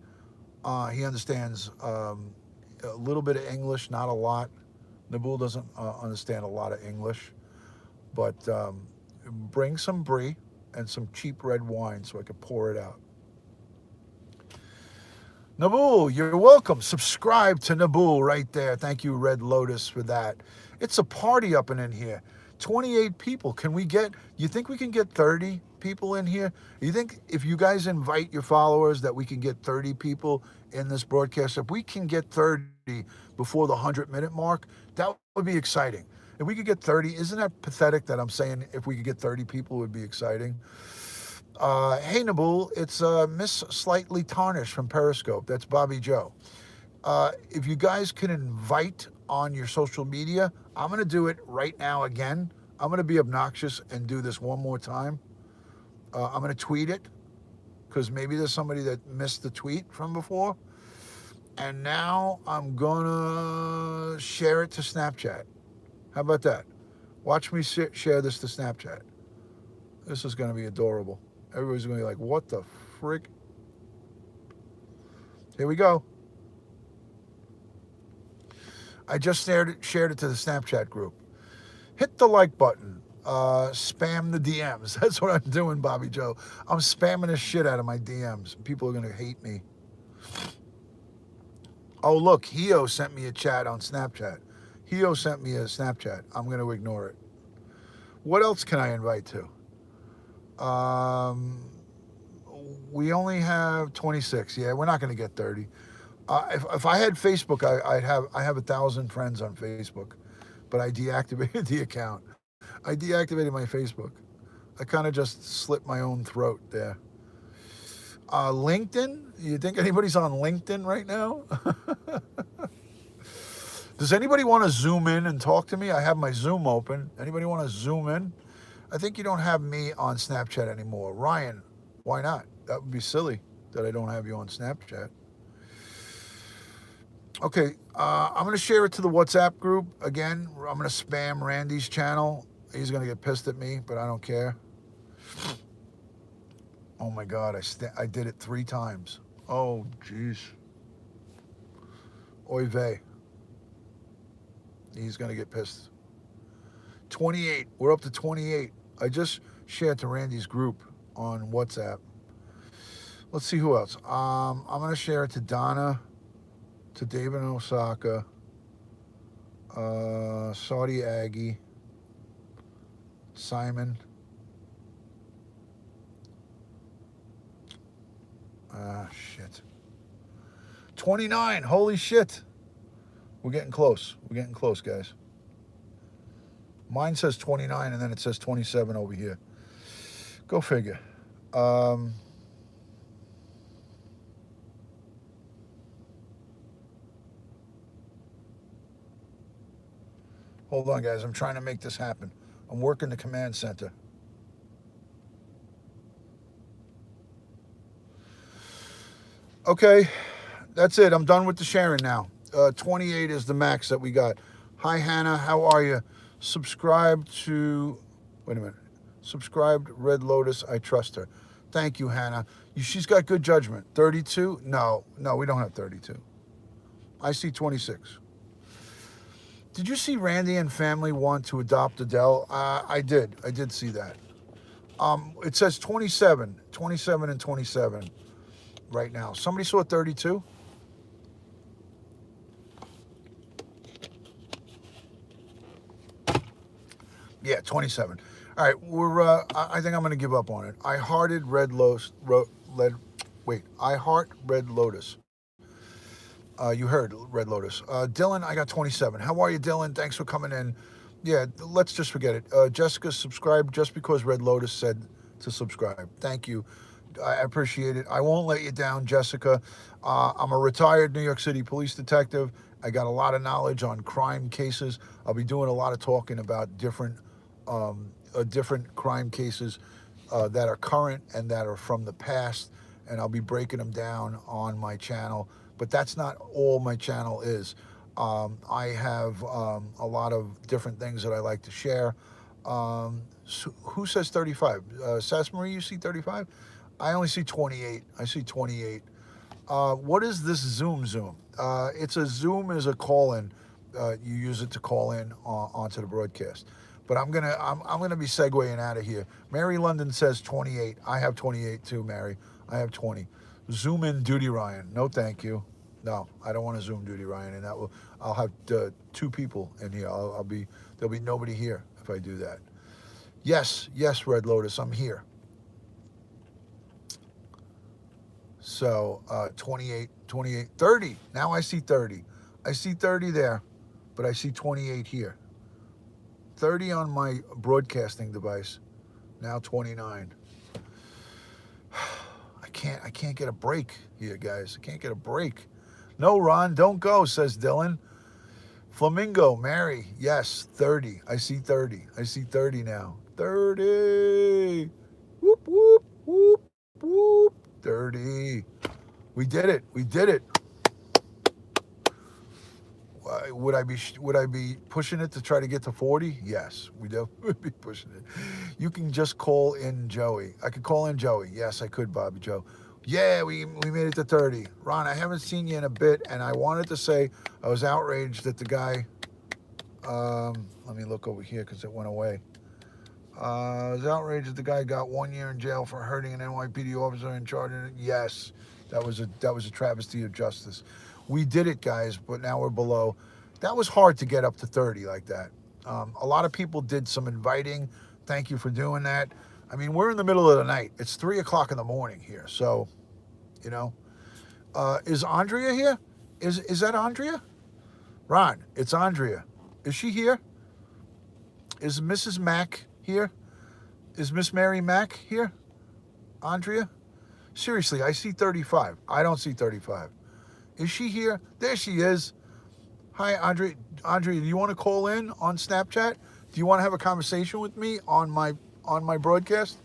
Speaker 1: he understands a little bit of English, not a lot. Naboul doesn't understand a lot of English, but bring some brie and some cheap red wine so I could pour it out. Naboul, you're welcome. Subscribe to Naboul right there. Thank you, Red Lotus, for that. It's a party up and in here. 28 people. You think we can get 30 people in here? You think if you guys invite your followers that we can get 30 people in this broadcast? If we can get 30 before the 100-minute mark, that would be exciting. If we could get 30, isn't that pathetic that I'm saying if we could get 30 people it would be exciting? Hey, Naboul, it's Miss Slightly Tarnished from Periscope. That's Bobby Joe. If you guys can invite on your social media, I'm going to do it right now again. I'm going to be obnoxious and do this one more time. I'm going to tweet it because maybe there's somebody that missed the tweet from before. And now I'm going to share it to Snapchat. How about that? Watch me share this to Snapchat. This is going to be adorable. Everybody's going to be like, what the frick? Here we go. I just shared it to the Snapchat group. Hit the like button. Spam the DMs. That's what I'm doing, Bobby Joe. I'm spamming the shit out of my DMs. People are going to hate me. Oh, look. Hio sent me a chat on Snapchat. Hio sent me a Snapchat. I'm going to ignore it. What else can I invite to? We only have 26. Yeah, we're not going to get 30. If I had Facebook, I have 1,000 friends on Facebook, but I deactivated the account. I deactivated my Facebook. I kind of just slit my own throat there. LinkedIn? You think anybody's on LinkedIn right now? Does anybody want to zoom in and talk to me? I have my Zoom open. Anybody want to zoom in? I think you don't have me on Snapchat anymore. Ryan, why not? That would be silly that I don't have you on Snapchat. Okay, I'm going to share it to the WhatsApp group. Again, I'm going to spam Randy's channel. He's going to get pissed at me, but I don't care. Oh my God, I did it 3 times. Oh, jeez. Oy vey. He's going to get pissed. 28. We're up to 28. I just shared to Randy's group on WhatsApp. Let's see who else. I'm going to share it to Donna, to David in Osaka, Saudi Aggie, Simon. Shit. 29. Holy shit. We're getting close. We're getting close, guys. Mine says 29 and then it says 27 over here. Go figure. Hold on, guys. I'm trying to make this happen. I'm working the command center. Okay, that's it. I'm done with the sharing now. 28 is the max that we got. Hi, Hannah. How are you? Subscribe to... Wait a minute. Subscribed Red Lotus. I trust her. Thank you, Hannah. She's got good judgment. 32? No, we don't have 32. I see 26. Did you see Randy and family want to adopt Adele? I did. I did see that. It says 27 and 27 right now. Somebody saw 32? Yeah, 27. All right, I think I'm going to give up on it. I heart Red Lotus. You heard Red Lotus. Dylan, I got 27. How are you, Dylan? Thanks for coming in. Yeah, let's just forget it. Jessica, subscribe just because Red Lotus said to subscribe. Thank you. I appreciate it. I won't let you down, Jessica. I'm a retired New York City police detective. I got a lot of knowledge on crime cases. I'll be doing a lot of talking about different crime cases that are current and that are from the past, and I'll be breaking them down on my channel. But that's not all my channel is. I have a lot of different things that I like to share. So who says 35? Sass Marie, you see 35? I only see 28. I see 28. What is this Zoom? It's a Zoom is a call-in. You use it to call in onto the broadcast. But I'm gonna be segueing out of here. Mary London says 28. I have 28 too, Mary. I have 20. Zoom in Duty Ryan. No, thank you. No, I don't want to Zoom Duty Ryan, and I'll have 2 people in here. There'll be nobody here if I do that. Yes, Red Lotus, I'm here. So 28, 30. Now I see 30. I see 30 there, but I see 28 here. 30 on my broadcasting device. Now 29. I can't get a break here, guys. I can't get a break. No, Ron, don't go, says Dylan. Flamingo, Mary, yes, 30. I see 30. I see 30 now. 30. Whoop, whoop, whoop, whoop. 30. We did it. Would I be pushing it to try to get to 40? Yes, we would be pushing it. You can just call in Joey. I could call in Joey. Yes, I could, Bobby Joe. Yeah, we made it to 30. Ron, I haven't seen you in a bit, and I wanted to say I was outraged that the guy, let me look over here because it went away. I was outraged that the guy got 1 year in jail for hurting an NYPD officer in charge of it. Yes, that was a travesty of justice. We did it, guys, but now we're below. That was hard to get up to 30 like that. A lot of people did some inviting. Thank you for doing that. I mean, we're in the middle of the night. It's 3 o'clock in the morning here. So, you know, is Andrea here? Is that Andrea? Ron, it's Andrea. Is she here? Is Mrs. Mack here? Is Miss Mary Mack here? Andrea? Seriously, I see 35. I don't see 35. Is she here? There she is. Hi, Andrea. Andrea, do you want to call in on Snapchat? Do you want to have a conversation with me on my broadcast?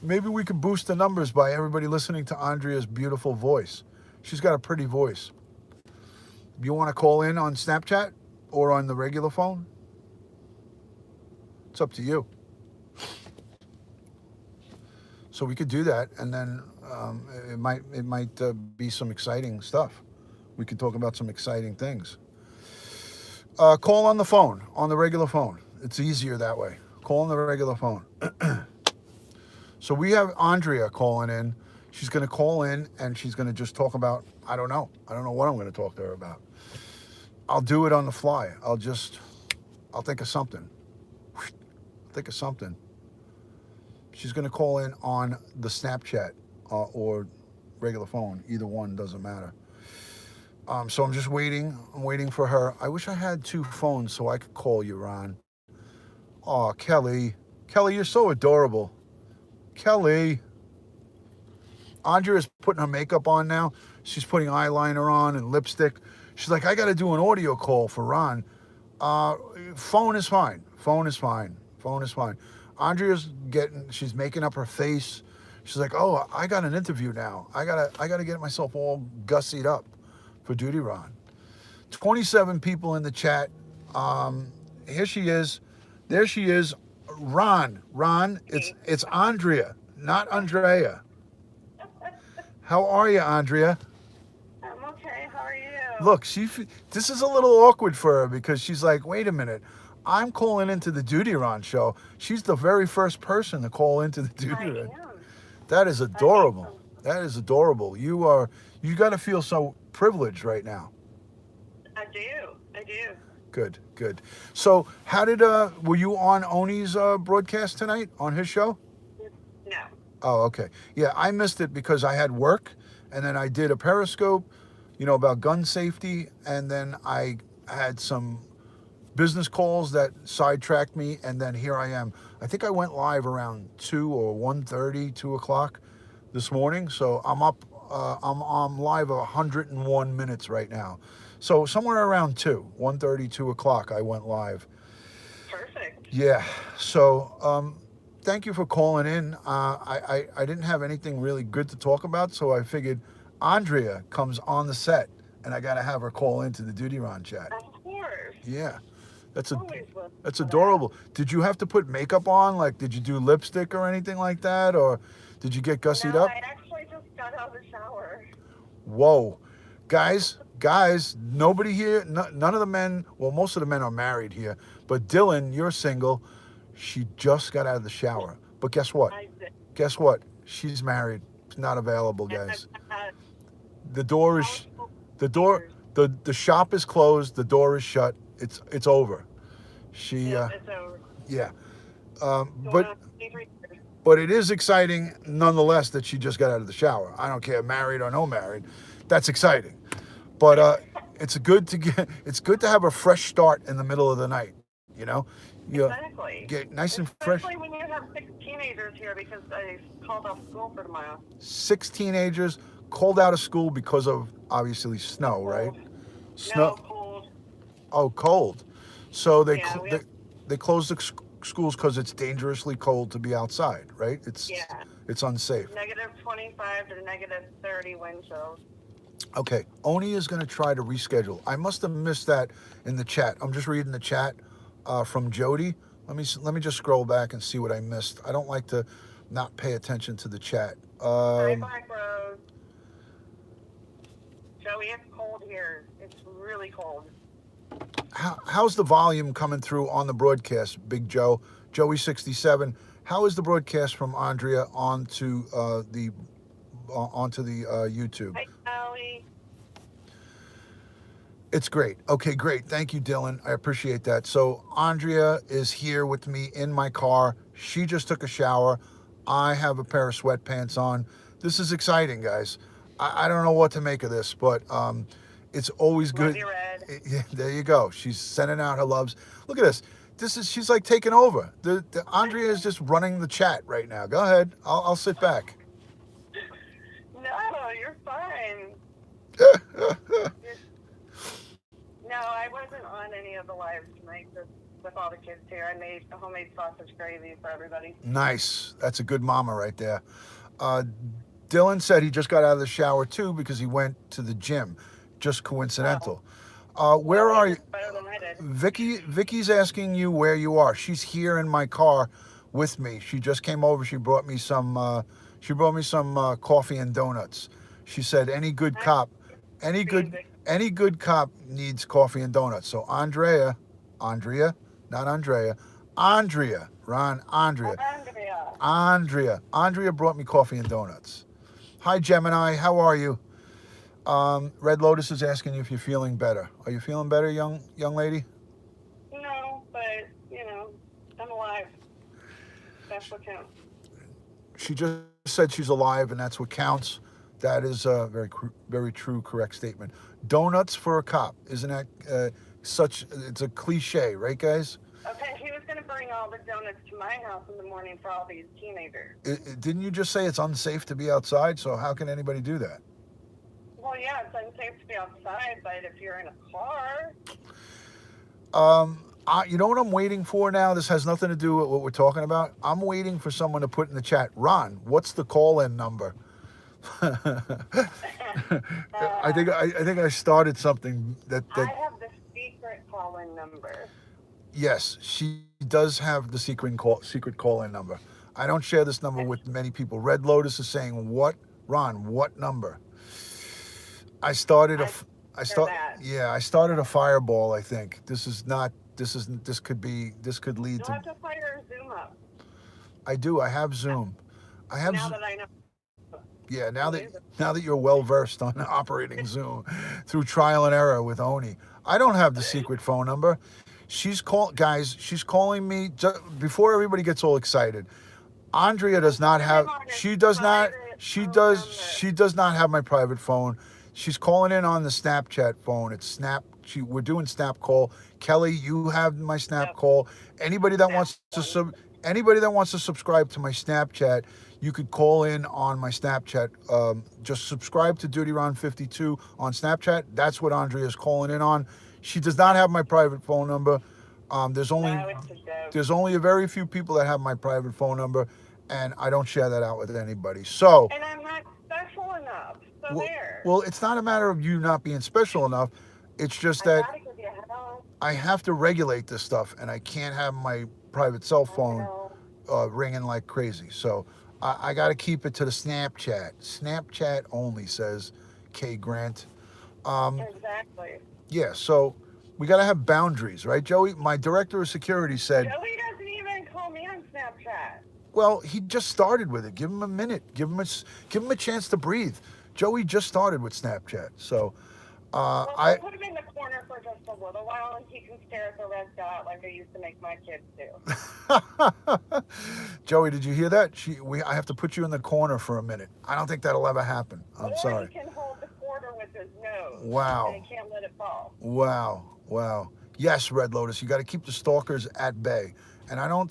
Speaker 1: Maybe we could boost the numbers by everybody listening to Andrea's beautiful voice. She's got a pretty voice. You want to call in on Snapchat or on the regular phone? It's up to you. So we could do that, and then it might be some exciting stuff. We could talk about some exciting things. Call on the phone, on the regular phone. It's easier that way. Call on the regular phone. So we have Andrea calling in. She's going to call in, and she's going to just talk about, I don't know what I'm going to talk to her about. I'll do it on the fly. I'll think of something. Think of something. She's going to call in on the Snapchat or regular phone. Either one doesn't matter. So I'm just waiting. I'm waiting for her. I wish I had two phones so I could call you, Ron. Oh, Kelly. Kelly, you're so adorable. Kelly. Andrea's putting her makeup on now. She's putting eyeliner on and lipstick. She's like, I got to do an audio call for Ron. Phone is fine. Phone is fine. Phone is fine. She's making up her face. She's like, oh, I got an interview now. I gotta get myself all gussied up for duty, Ron. 27 people in the chat. Here she is. There she is. Ron, it's Andrea, not Andrea. How are you, Andrea?
Speaker 2: I'm okay. How are you?
Speaker 1: Look, this is a little awkward for her because she's like, wait a minute. I'm calling into the Duty Ron show. She's the very first person to call into the Duty
Speaker 2: I
Speaker 1: Ron.
Speaker 2: am.
Speaker 1: That is adorable.
Speaker 2: Awesome.
Speaker 1: That is adorable. You got to feel so privileged right now.
Speaker 2: I do.
Speaker 1: Good. So, were you on Oni's broadcast tonight on his show?
Speaker 2: No.
Speaker 1: Oh, okay. Yeah, I missed it because I had work, and then I did a Periscope, about gun safety, and then I had some business calls that sidetracked me, and then here I am. I think I went live around 2 or 1:30, 2 o'clock this morning, so I'm up. I'm live 101 minutes right now. So somewhere around 1:30, 2 o'clock, I went live.
Speaker 2: Perfect.
Speaker 1: Yeah. So thank you for calling in. I didn't have anything really good to talk about, so I figured Andrea comes on the set, and I got to have her call into the Duty Ron chat.
Speaker 2: Of course.
Speaker 1: Yeah. That's
Speaker 2: Always
Speaker 1: adorable. Did you have to put makeup on? Like, did you do lipstick or anything like that? Or did you get gussied
Speaker 2: No,
Speaker 1: up?
Speaker 2: I actually just got out of the shower.
Speaker 1: Whoa. Guys, nobody here, none of the men, well, most of the men are married here, but Dylan, you're single. She just got out of the shower. But guess what?
Speaker 2: I did.
Speaker 1: Guess what? She's married. It's not available, guys. The door is, the shop is closed. The door is shut. It's over.
Speaker 2: It's over.
Speaker 1: Yeah.
Speaker 2: But
Speaker 1: But it is exciting nonetheless that she just got out of the shower. I don't care, married or no married. That's exciting. But it's good to have a fresh start in the middle of the night,
Speaker 2: Exactly.
Speaker 1: Get nice and fresh.
Speaker 2: Especially when you have 6 teenagers here because I called off school for tomorrow.
Speaker 1: 6 teenagers called out of school because of obviously snow, right?
Speaker 2: Snow. No, cold.
Speaker 1: Oh, cold. So they closed the schools because it's dangerously cold to be outside, right? It's unsafe.
Speaker 2: -25 to -30 wind chills.
Speaker 1: Okay, Oni is going to try to reschedule. I must have missed that in the chat. I'm just reading the chat from Jody. Let me just scroll back and see what I missed. I don't like to not pay attention to the chat.
Speaker 2: Hi, Black Rose. Joey, it's cold here. It's really cold.
Speaker 1: How's the volume coming through on the broadcast, Big Joe? Joey 67. How is the broadcast from Andrea onto the YouTube?
Speaker 2: Hi, Sally.
Speaker 1: It's great. Okay, great. Thank you, Dylan. I appreciate that. So Andrea is here with me in my car. She just took a shower. I have a pair of sweatpants on. This is exciting, guys. I don't know what to make of this, but it's always good.
Speaker 2: Love you, Red.
Speaker 1: Yeah, there you go. She's sending out her loves. Look at this. She's like taking over. The Andrea is just running the chat right now. Go ahead. I'll sit back.
Speaker 2: No, you're fine. No, I wasn't on any of the lives tonight with all the kids here. I made a homemade sausage gravy for everybody.
Speaker 1: Nice. That's a good mama right there. Dylan said he just got out of the shower too because he went to the gym. Just coincidental. Where are you?
Speaker 2: Better than I did.
Speaker 1: Vicky's asking you where you are. She's here in my car with me. She just came over. She brought me some coffee and donuts. She said any good cop needs coffee and donuts. So Andrea, not Andrea, Ron, Andrea brought me coffee and donuts. Hi Gemini, how are you? Red Lotus is asking you if you're feeling better. Are you feeling better, young lady?
Speaker 2: No, but I'm alive. That's what counts.
Speaker 1: She just said she's alive, and that's what counts. That is a very true, correct statement. Donuts for a cop, isn't that such? It's a cliche, right, guys?
Speaker 2: Okay, he was going to bring all the donuts to my house in the morning for all these teenagers.
Speaker 1: Didn't you just say it's unsafe to be outside? So how can anybody do that?
Speaker 2: Well, yeah, it's unsafe to be outside, but if you're in a car,
Speaker 1: You know what I'm waiting for now? This has nothing to do with what we're talking about. I'm waiting for someone to put in the chat, Ron, what's the call-in number? I think I started something
Speaker 2: I have the secret call-in number.
Speaker 1: Yes, she does have the secret call-in number. I don't share this number with many people. Red Lotus is saying, "What, Ron? What number?" I started a, I start,
Speaker 2: that.
Speaker 1: yeah, I started a fireball. I think this is not. This could lead
Speaker 2: You'll
Speaker 1: to.
Speaker 2: have to fire Zoom up.
Speaker 1: I do. I have Zoom. I have.
Speaker 2: Now that I know.
Speaker 1: Yeah, now that you're well versed on operating Zoom through trial and error with Oni, I don't have the secret phone number. She's calling me before everybody gets all excited. Andrea does not have. She does not. She does not have my private phone. She's calling in on the Snapchat phone. It's Snap. We're doing Snap call. Kelly, you have my Snap call. Anybody that wants to subscribe to my Snapchat, you could call in on my Snapchat. Just subscribe to Duty Ron 52 on Snapchat. That's what Andrea is calling in on. She does not have my private phone number. There's only a very few people that have my private phone number, and I don't share that out with anybody. So.
Speaker 2: And I'm not special enough. So there.
Speaker 1: Well, it's not a matter of you not being special enough. It's just that I have to regulate this stuff, and I can't have my private cell phone ringing like crazy. So I got to keep it to the Snapchat. Snapchat only, says K Grant.
Speaker 2: Exactly.
Speaker 1: Yeah, so we got to have boundaries, right, Joey? My director of security said.
Speaker 2: Joey doesn't even call me on Snapchat.
Speaker 1: Well, he just started with it. Give him a minute. Give him a chance to breathe. Joey just started with Snapchat, so.
Speaker 2: I'll put him in the corner for just a little while, and he can stare at the red dot like I used to make my kids do.
Speaker 1: Joey, did you hear that? I have to put you in the corner for a minute. I don't think that'll ever happen. I'm sorry.
Speaker 2: Or he can hold the quarter with his nose.
Speaker 1: Wow.
Speaker 2: And he can't let it fall.
Speaker 1: Wow. Yes, Red Lotus, you got to keep the stalkers at bay. And I don't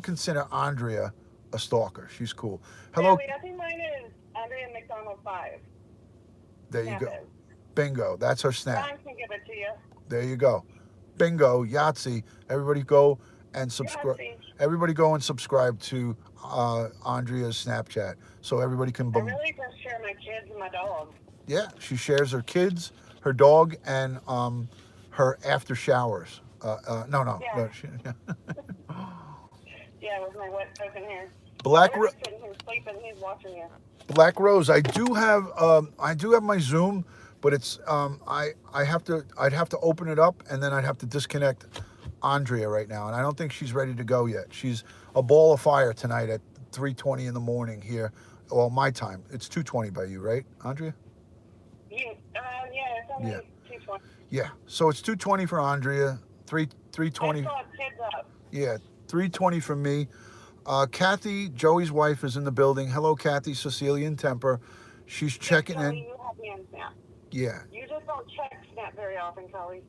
Speaker 1: consider Andrea a stalker. She's cool. Hello.
Speaker 2: Really, I think mine is Andrea McDonald 5.
Speaker 1: There you go. Bingo. That's her snap.
Speaker 2: Ron can give it to you.
Speaker 1: There you go. Bingo. Yahtzee. Everybody go and subscribe. Everybody go and subscribe to Andrea's Snapchat so everybody can.
Speaker 2: I really just share my kids and my dog.
Speaker 1: Yeah, she shares her kids, her dog, and her after showers. No.
Speaker 2: Yeah, with my wet soaking hair.
Speaker 1: Black
Speaker 2: Rose. Sitting here sleeping. He's watching you.
Speaker 1: Black Rose. I do have my Zoom, but it's I'd have to open it up and then I'd have to disconnect Andrea right now, and I don't think she's ready to go yet. She's a ball of fire tonight at 3:20 in the morning here. Well, my time. It's 2:20 by you, right, Andrea?
Speaker 2: Yeah, it's only 2:20.
Speaker 1: Yeah, so it's 2:20 for Andrea, 3:20.
Speaker 2: I saw kids up.
Speaker 1: Yeah, 3:20 for me. Kathy, Joey's wife, is in the building. Hello, Kathy, Sicilian Temper. She's checking in.
Speaker 2: You have me on Snap.
Speaker 1: Yeah.
Speaker 2: You just don't check Snap very often, Kelly.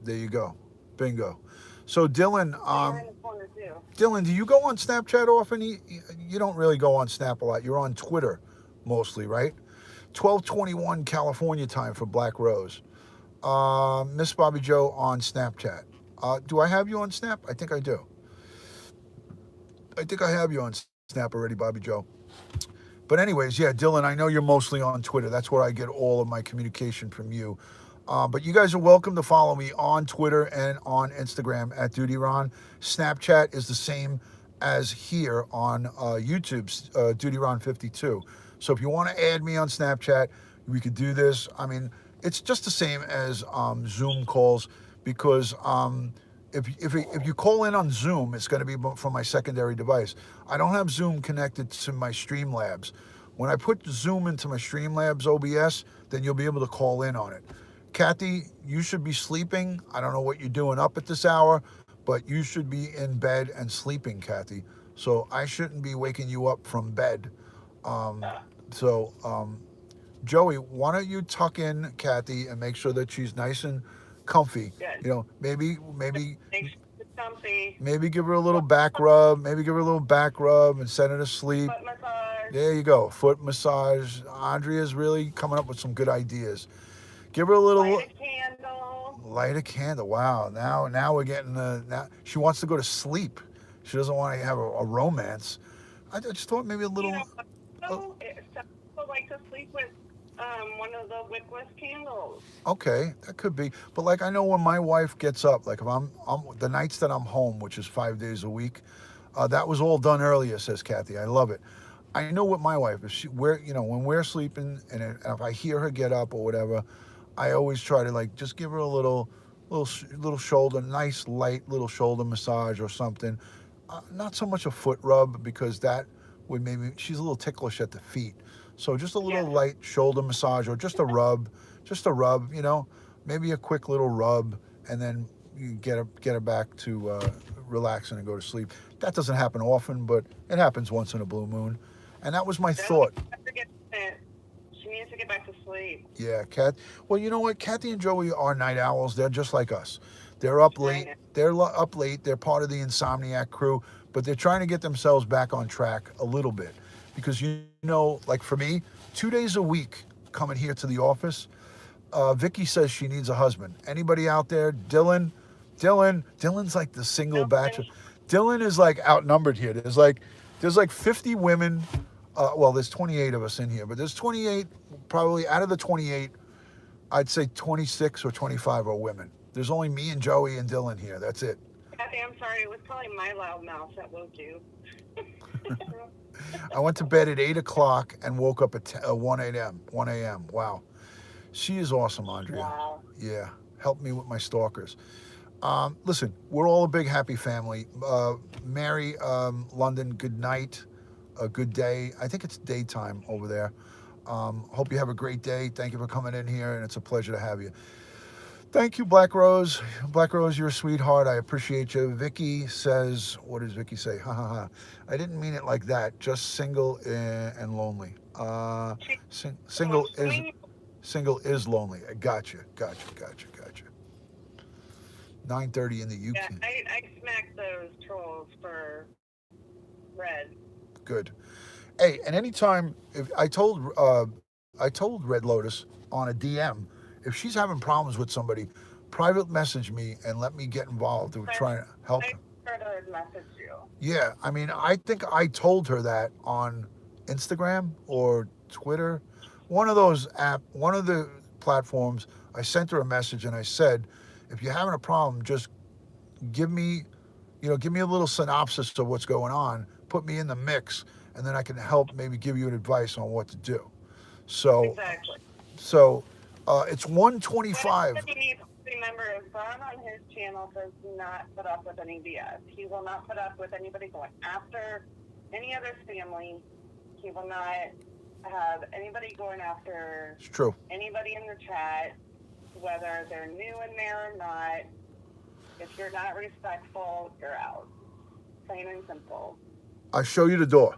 Speaker 1: There you go. Bingo. So Dylan,
Speaker 2: You're in the corner too.
Speaker 1: Dylan, do you go on Snapchat often? You don't really go on Snap a lot. You're on Twitter mostly, right? 12:21 California time for Black Rose. Miss Bobby Joe on Snapchat. Do I have you on Snap? I think I do. I think I have you on Snap already, Bobby Joe. But anyways, yeah, Dylan, I know you're mostly on Twitter. That's where I get all of my communication from you. But you guys are welcome to follow me on Twitter and on Instagram at DutyRon. Snapchat is the same as here on YouTube's DutyRon52. So if you want to add me on Snapchat, we could do this. I mean, it's just the same as Zoom calls, because if you call in on Zoom, it's going to be from my secondary device. I don't have Zoom connected to my Streamlabs. When I put Zoom into my Streamlabs OBS, then you'll be able to call in on it. Kathy, you should be sleeping. I don't know what you're doing up at this hour, but you should be in bed and sleeping, Kathy. so I shouldn't be waking you up from bed. Um, so, Joey, why don't you tuck in Kathy and make sure that she's nice and comfy?
Speaker 2: Good.
Speaker 1: You know,
Speaker 2: Make sure it's comfy.
Speaker 1: maybe give her a little
Speaker 2: Foot
Speaker 1: back rub. Maybe give her a little back rub and send her to sleep.
Speaker 2: massage.
Speaker 1: There you go, foot massage. Andrea's really coming up with some good ideas. Give her a
Speaker 2: Light
Speaker 1: little
Speaker 2: a candle.
Speaker 1: light a candle. Wow, now we're getting now she wants to go to sleep. She doesn't want to have a romance. I just thought maybe a
Speaker 2: You
Speaker 1: little.
Speaker 2: know,
Speaker 1: Uh,
Speaker 2: some people like to sleep with one of the wickless candles.
Speaker 1: okay, that could be. But like I know when my wife gets up, like if I'm the nights that I'm home, which is 5 days a week, that was all done earlier. Says Kathy. I love it. I know with my wife, if when we're sleeping, and if I hear her get up or whatever, I always try to like just give her a little shoulder, nice light little shoulder massage or something. Not so much a foot rub because that would maybe she's a little ticklish at the feet. So just a little
Speaker 2: Yeah.
Speaker 1: light shoulder massage or just a rub. Maybe a quick little rub, and then you get her back to relaxing and go to sleep. That doesn't happen often, but it happens once in a blue moon. And that was my
Speaker 2: That'll
Speaker 1: thought.
Speaker 2: she needs to get back to sleep.
Speaker 1: Yeah, Kat. Well, you know what? Kathy and Joey are night owls. They're just like us. They're up
Speaker 2: I
Speaker 1: late.
Speaker 2: know.
Speaker 1: Up late. They're part of the insomniac crew, but they're trying to get themselves back on track a little bit. Because, like for me, 2 days a week coming here to the office, Vicky says she needs a husband. Anybody out there? Dylan's like the single
Speaker 2: No,
Speaker 1: bachelor. Dylan is like outnumbered here. There's like 50 women. Well, there's 28 of us in here, but there's 28, probably out of the 28, I'd say 26 or 25 are women. There's only me and Joey and Dylan here. That's it.
Speaker 2: Kathy, I'm sorry. It was probably my loud mouth that woke you.
Speaker 1: I went to bed at 8 o'clock and woke up at 1 a.m. 1 a.m. Wow. She is awesome, Andrea.
Speaker 2: Wow.
Speaker 1: Yeah. Help me with my stalkers. Listen, we're all a big happy family. Mary, London, good night. A good day. I think it's daytime over there. Hope you have a great day. Thank you for coming in here, and it's a pleasure to have you. Thank you, Black Rose. Black Rose, you're a sweetheart. I appreciate you. Vicky says, what does Vicky say? Ha ha ha. I didn't mean it like that. Just single and lonely. Single is lonely. I got you. 9:30 in the
Speaker 2: Yeah,
Speaker 1: UK.
Speaker 2: I smacked those trolls for red.
Speaker 1: Good. Hey, and anytime if I told Red Lotus on a DM if she's having problems with somebody, private message me and let me get involved to try and help
Speaker 2: I
Speaker 1: her.
Speaker 2: heard her message you.
Speaker 1: Yeah, I mean, I think I told her that on Instagram or Twitter, one of the platforms. I sent her a message and I said, if you're having a problem, just give me, give me a little synopsis of what's going on, put me in the mix, and then I can help maybe give you advice on what to do. So,
Speaker 2: Exactly.
Speaker 1: so it's
Speaker 2: But
Speaker 1: 125.
Speaker 2: you need to remember, Vaughn on his channel does not put up with any BS. He will not put up with anybody going after any other family. He will not have anybody going after
Speaker 1: It's true.
Speaker 2: anybody in the chat, whether they're new in there or not. If you're not respectful, you're out. Plain and simple.
Speaker 1: I show you the door.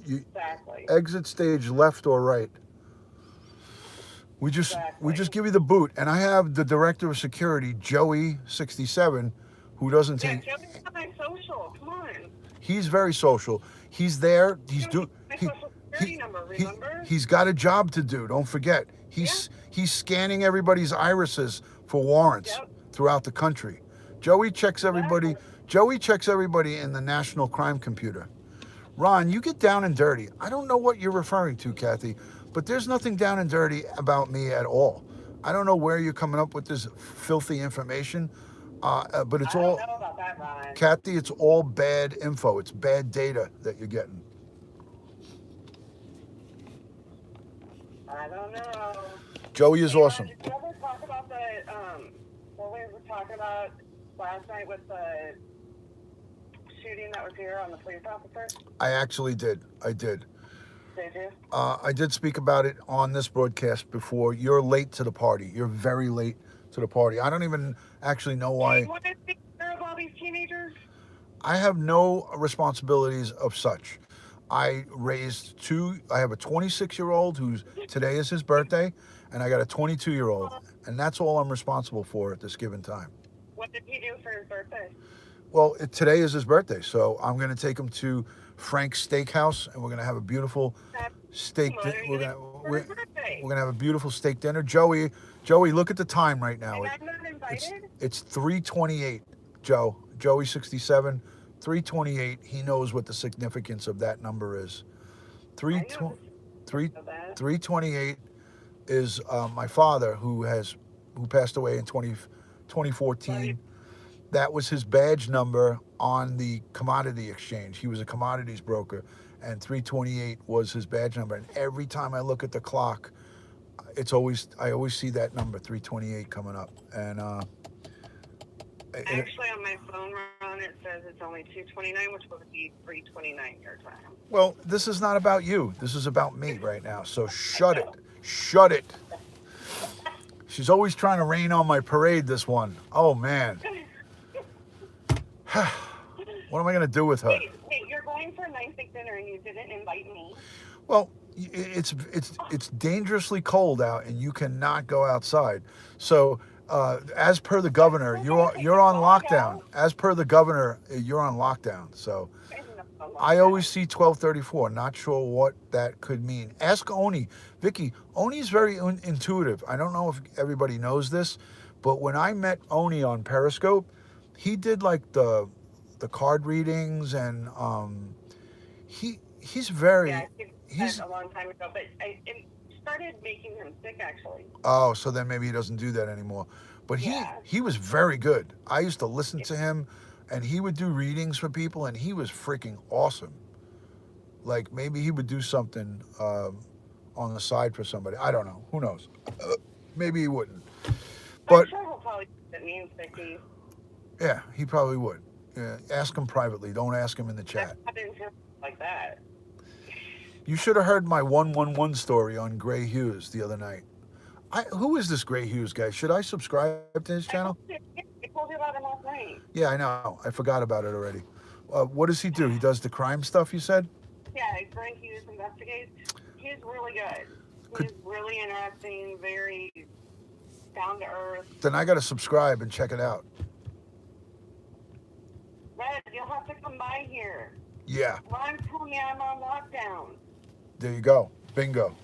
Speaker 2: Exactly.
Speaker 1: Exit stage left or right. We just give you the boot, and I have the director of security, Joey 67, who doesn't
Speaker 2: Yeah,
Speaker 1: take.
Speaker 2: Joey's not my social. Come on.
Speaker 1: He's very social. He's there.
Speaker 2: My social security number, remember?
Speaker 1: He's got a job to do. Don't forget. He's scanning everybody's irises for warrants throughout the country. Joey checks everybody. Joey checks everybody in the national crime computer. Ron, you get down and dirty. I don't know what you're referring to, Kathy, but there's nothing down and dirty about me at all. I don't know where you're coming up with this filthy information, but it's
Speaker 2: I
Speaker 1: all,
Speaker 2: don't know about that, Ron.
Speaker 1: Kathy, it's all bad info. It's bad data that you're getting.
Speaker 2: I don't know.
Speaker 1: Joey is awesome.
Speaker 2: Did you ever talk about what we were talking about last night with the shooting that was here on the police officer?
Speaker 1: I actually did. I did.
Speaker 2: Did you?
Speaker 1: I did speak about it on this broadcast before. You're late to the party. You're very late to the party. I don't even actually know
Speaker 2: Do
Speaker 1: why.
Speaker 2: you want to take care of all these teenagers?
Speaker 1: I have no responsibilities of such. I raised two. I have a 26-year-old who's today is his birthday, and I got a 22-year-old, and that's all I'm responsible for at this given time.
Speaker 2: What did he do for his birthday?
Speaker 1: Well, today is his birthday, so I'm going to take him to Frank's Steakhouse, and we're going to have a beautiful steak.
Speaker 2: What are you
Speaker 1: We're
Speaker 2: doing
Speaker 1: gonna
Speaker 2: for his birthday?
Speaker 1: we're gonna have a beautiful steak dinner. Joey, look at the time right now.
Speaker 2: And I'm not invited?
Speaker 1: It's 3:28. Joey 67, 3:28. He knows what the significance of that number is.
Speaker 2: I
Speaker 1: Three
Speaker 2: know
Speaker 1: three
Speaker 2: of that.
Speaker 1: 328 is my father who passed away in 2014. That was his badge number on the commodity exchange. He was a commodities broker, and 328 was his badge number. And every time I look at the clock, I always see that number 328 coming up. And
Speaker 2: Actually, on my phone, Ron, it says it's only 2:29, which would be 3:29 your time.
Speaker 1: well, this is not about you. This is about me right now. So shut it. Shut it. She's always trying to rain on my parade, this one. Oh, man. What am I going to do with her?
Speaker 2: Wait, you're going for a nice big dinner and you didn't invite me?
Speaker 1: Well, it's dangerously cold out, and you cannot go outside. So, as per the governor, you're on lockdown. As per the governor, you're on lockdown. So, I always see 1234. Not sure what that could mean. Ask Oni. Vicky, Oni's very intuitive. I don't know if everybody knows this, but when I met Oni on Periscope, he did like the card readings, and he's very
Speaker 2: Yeah, he's a long time ago, but it started making him sick, actually.
Speaker 1: oh, so then maybe he doesn't do that anymore. But
Speaker 2: Yeah.
Speaker 1: he was very good. I used to listen to him, and he would do readings for people, and he was freaking awesome. Like maybe he would do something on the side for somebody. I don't know. Who knows? Maybe he wouldn't. But
Speaker 2: I'm sure he'll probably know what it means, Vicky.
Speaker 1: yeah, he probably would. Yeah, ask him privately. Don't ask him in the chat.
Speaker 2: I didn't hear like that.
Speaker 1: You should have heard my 111 story on Gray Hughes the other night. Who is this Gray Hughes guy? Should I subscribe to his channel?
Speaker 2: I told you about him last night.
Speaker 1: Yeah, I know. I forgot about it already. What does he do? He does the crime stuff, you said?
Speaker 2: Yeah, Frank Hughes investigates. He's really good.
Speaker 1: Could-
Speaker 2: He's really interesting, very down to earth.
Speaker 1: Then I got to subscribe and check it out.
Speaker 2: Red, you'll have to come by here.
Speaker 1: Yeah,
Speaker 2: Ron told me I'm on lockdown.
Speaker 1: there you go. Bingo.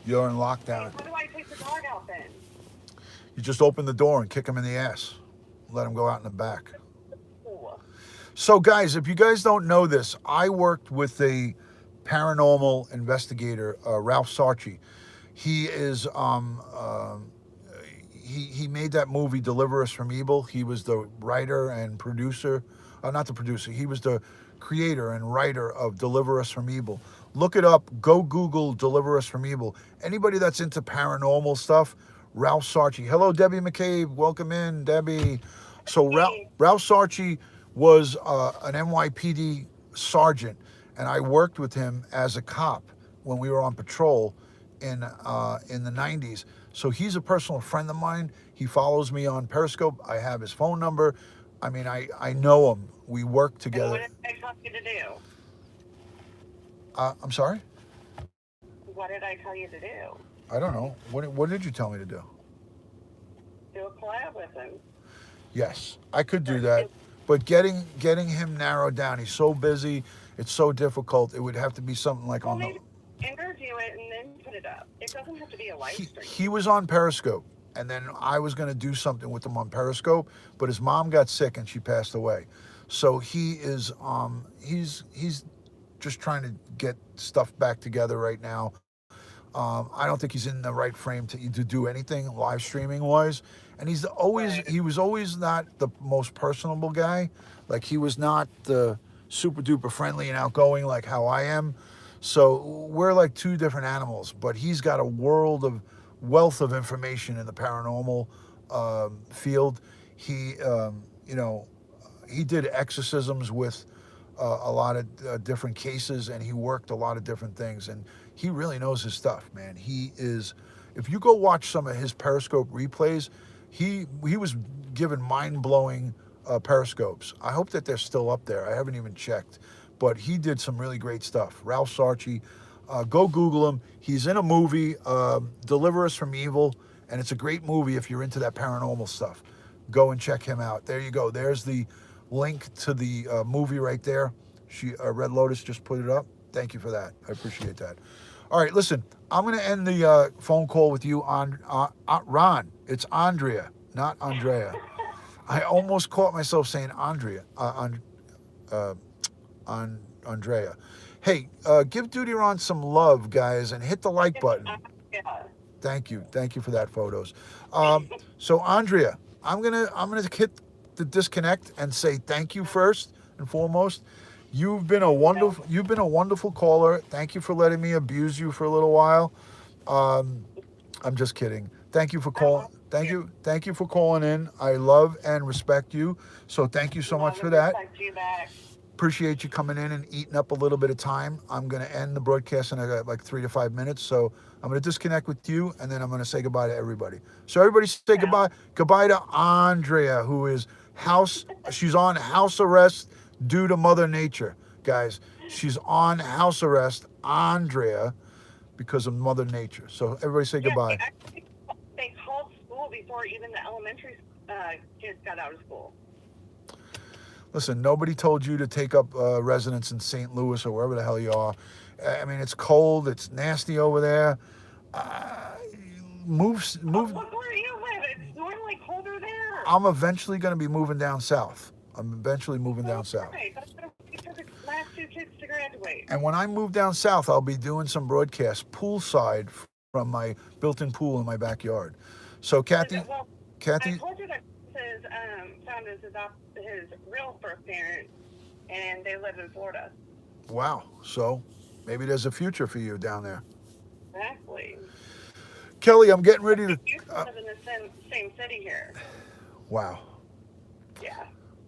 Speaker 1: You're in
Speaker 2: Hey,
Speaker 1: lockdown.
Speaker 2: how do I take the dog out then?
Speaker 1: You just open the door and kick him in the ass. Let him go out in the back.
Speaker 2: Ooh.
Speaker 1: So, guys, if you guys don't know this, I worked with a paranormal investigator, Ralph Sarchi. He is he made that movie Deliver Us from Evil. He was the writer and producer, not the producer. He was the creator and writer of Deliver Us from Evil. Look it up. Go Google Deliver Us from Evil. Anybody that's into paranormal stuff, Ralph Sarchi. Hello, Debbie McCabe. Welcome in, Debbie. So Ralph Sarchi was an NYPD sergeant, and I worked with him as a cop when we were on patrol in the 90s. So he's a personal friend of mine. He follows me on Periscope. I have his phone number. I mean, I know him. We work
Speaker 2: And
Speaker 1: together.
Speaker 2: what did I tell you to do?
Speaker 1: I'm sorry?
Speaker 2: What did I tell you to do?
Speaker 1: I don't know. What did you tell me to do?
Speaker 2: Do a collab with him.
Speaker 1: Yes, I could do that. But getting him narrowed down, he's so busy. It's so difficult. It would have to be something like
Speaker 2: Well,
Speaker 1: on the...
Speaker 2: maybe interview it and then put it up. It doesn't have to be a live stream.
Speaker 1: He was on Periscope, and then I was going to do something with him on Periscope, but his mom got sick and she passed away. So he is he's just trying to get stuff back together right now. I don't think he's in the right frame to do anything live streaming wise, and he was always not the most personable guy. Like he was not the super duper friendly and outgoing like how I am. So we're like two different animals, but he's got a wealth of information in the paranormal field. He, he did exorcisms with a lot of different cases, and he worked a lot of different things, and he really knows his stuff, man. He is, if you go watch some of his Periscope replays, he was given mind-blowing Periscopes. I hope that they're still up there. I haven't even checked, but he did some really great stuff. Ralph Sarchi, go Google him. He's in a movie, Deliver Us from Evil, and it's a great movie if you're into that paranormal stuff. Go and check him out. There you go. There's the link to the movie right there. Red Lotus just put it up. Thank you for that. I appreciate that. All right, listen, I'm going to end the phone call with you on Ron. It's Andrea, not Andrea. I almost caught myself saying Andrea, Andrea. Hey, give Duty Ron some love, guys, and hit the like button.
Speaker 2: Yeah.
Speaker 1: Thank you for that photos. So Andrea, I'm gonna hit the disconnect and say thank you first and foremost. You've been a wonderful caller. Thank you for letting me abuse you for a little while. I'm just kidding. Thank you for calling. Thank you for calling in. I love and respect you. So thank you so much for that.
Speaker 2: Respect you back.
Speaker 1: Appreciate you coming in and eating up a little bit of time. I'm going to end the broadcast in like 3 to 5 minutes. So I'm going to disconnect with you, and then I'm going to say goodbye to everybody. So everybody say goodbye. Goodbye to Andrea, who is she's on house arrest due to Mother Nature, guys. She's on house arrest, Andrea, because of Mother Nature. So everybody say goodbye.
Speaker 2: They called school before even the elementary kids got out of school.
Speaker 1: Listen, nobody told you to take up residence in St. Louis or wherever the hell you are. I mean, it's cold. It's nasty over there. Move.
Speaker 2: Look where you live. It's normally colder there.
Speaker 1: I'm eventually going to be moving down south. Right. That's what we
Speaker 2: took the last 2 kids to graduate.
Speaker 1: And when I move down south, I'll be doing some broadcasts poolside from my built-in pool in my backyard. So, Kathy.
Speaker 2: I told you that found his real birth parents, and they live in Florida.
Speaker 1: Wow. So maybe there's a future for you down there.
Speaker 2: Exactly.
Speaker 1: Kelly, I'm getting ready to...
Speaker 2: You live in the same city here.
Speaker 1: Wow.
Speaker 2: Yeah.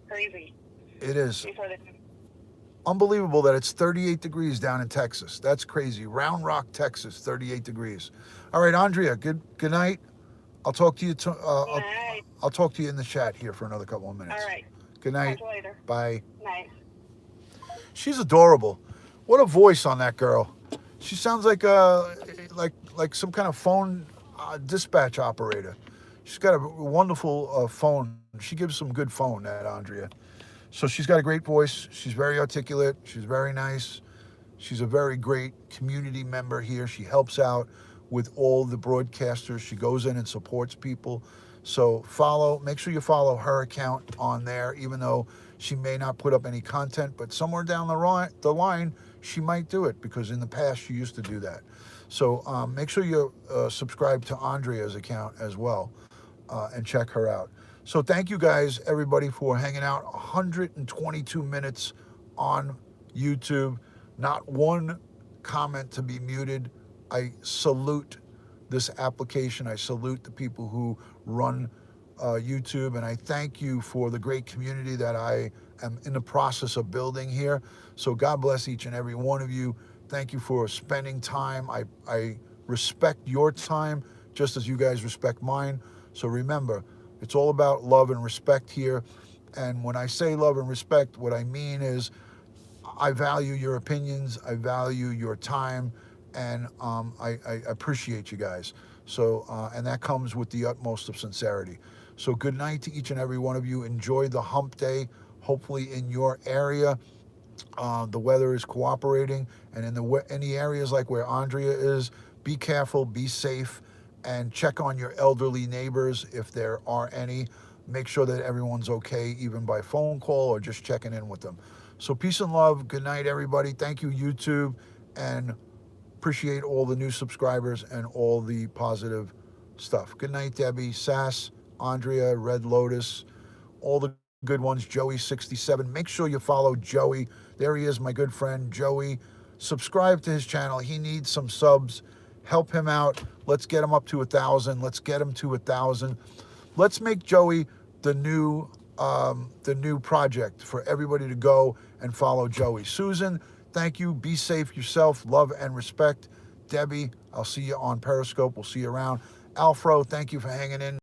Speaker 2: Crazy.
Speaker 1: It is. Unbelievable that it's 38 degrees down in Texas. That's crazy. Round Rock, Texas, 38 degrees. All right, Andrea, good night. I'll talk to you. I'll talk to you in the chat here for another couple of minutes.
Speaker 2: All right.
Speaker 1: Good night.
Speaker 2: Talk to you later.
Speaker 1: Bye.
Speaker 2: Night.
Speaker 1: She's adorable. What a voice on that girl. She sounds like some kind of phone dispatch operator. She's got a wonderful phone. She gives some good phone, that Andrea. So she's got a great voice. She's very articulate. She's very nice. She's a very great community member here. She helps out with all the broadcasters. She goes in and supports people. So make sure you follow her account on there, even though she may not put up any content, but somewhere down the line, she might do it, because in the past she used to do that. So make sure you subscribe to Andrea's account as well and check her out. So thank you guys, everybody, for hanging out. 122 minutes on YouTube. Not one comment to be muted. I salute this application. I salute the people who run YouTube, and I thank you for the great community that I am in the process of building here. So God bless each and every one of you. Thank you for spending time. I respect your time just as you guys respect mine. So remember, it's all about love and respect here. And when I say love and respect, what I mean is I value your opinions, I value your time, and I appreciate you guys. So, and that comes with the utmost of sincerity. So good night to each and every one of you. Enjoy the hump day, hopefully in your area. The weather is cooperating, and in any areas like where Andrea is, be careful, be safe, and check on your elderly neighbors if there are any. Make sure that everyone's okay, even by phone call or just checking in with them. So peace and love. Good night, everybody. Thank you, YouTube, and appreciate all the new subscribers and all the positive stuff. Good night, Debbie, Sass, Andrea, Red Lotus, all the good ones, Joey67. Make sure you follow Joey. There he is, my good friend, Joey. Subscribe to his channel. He needs some subs. Help him out. Let's get him up to 1,000. Let's get him to 1,000. Let's make Joey the new project for everybody to go and follow Joey. Susan, thank you. Be safe yourself. Love and respect. Debbie, I'll see you on Periscope. We'll see you around. Alfro, thank you for hanging in.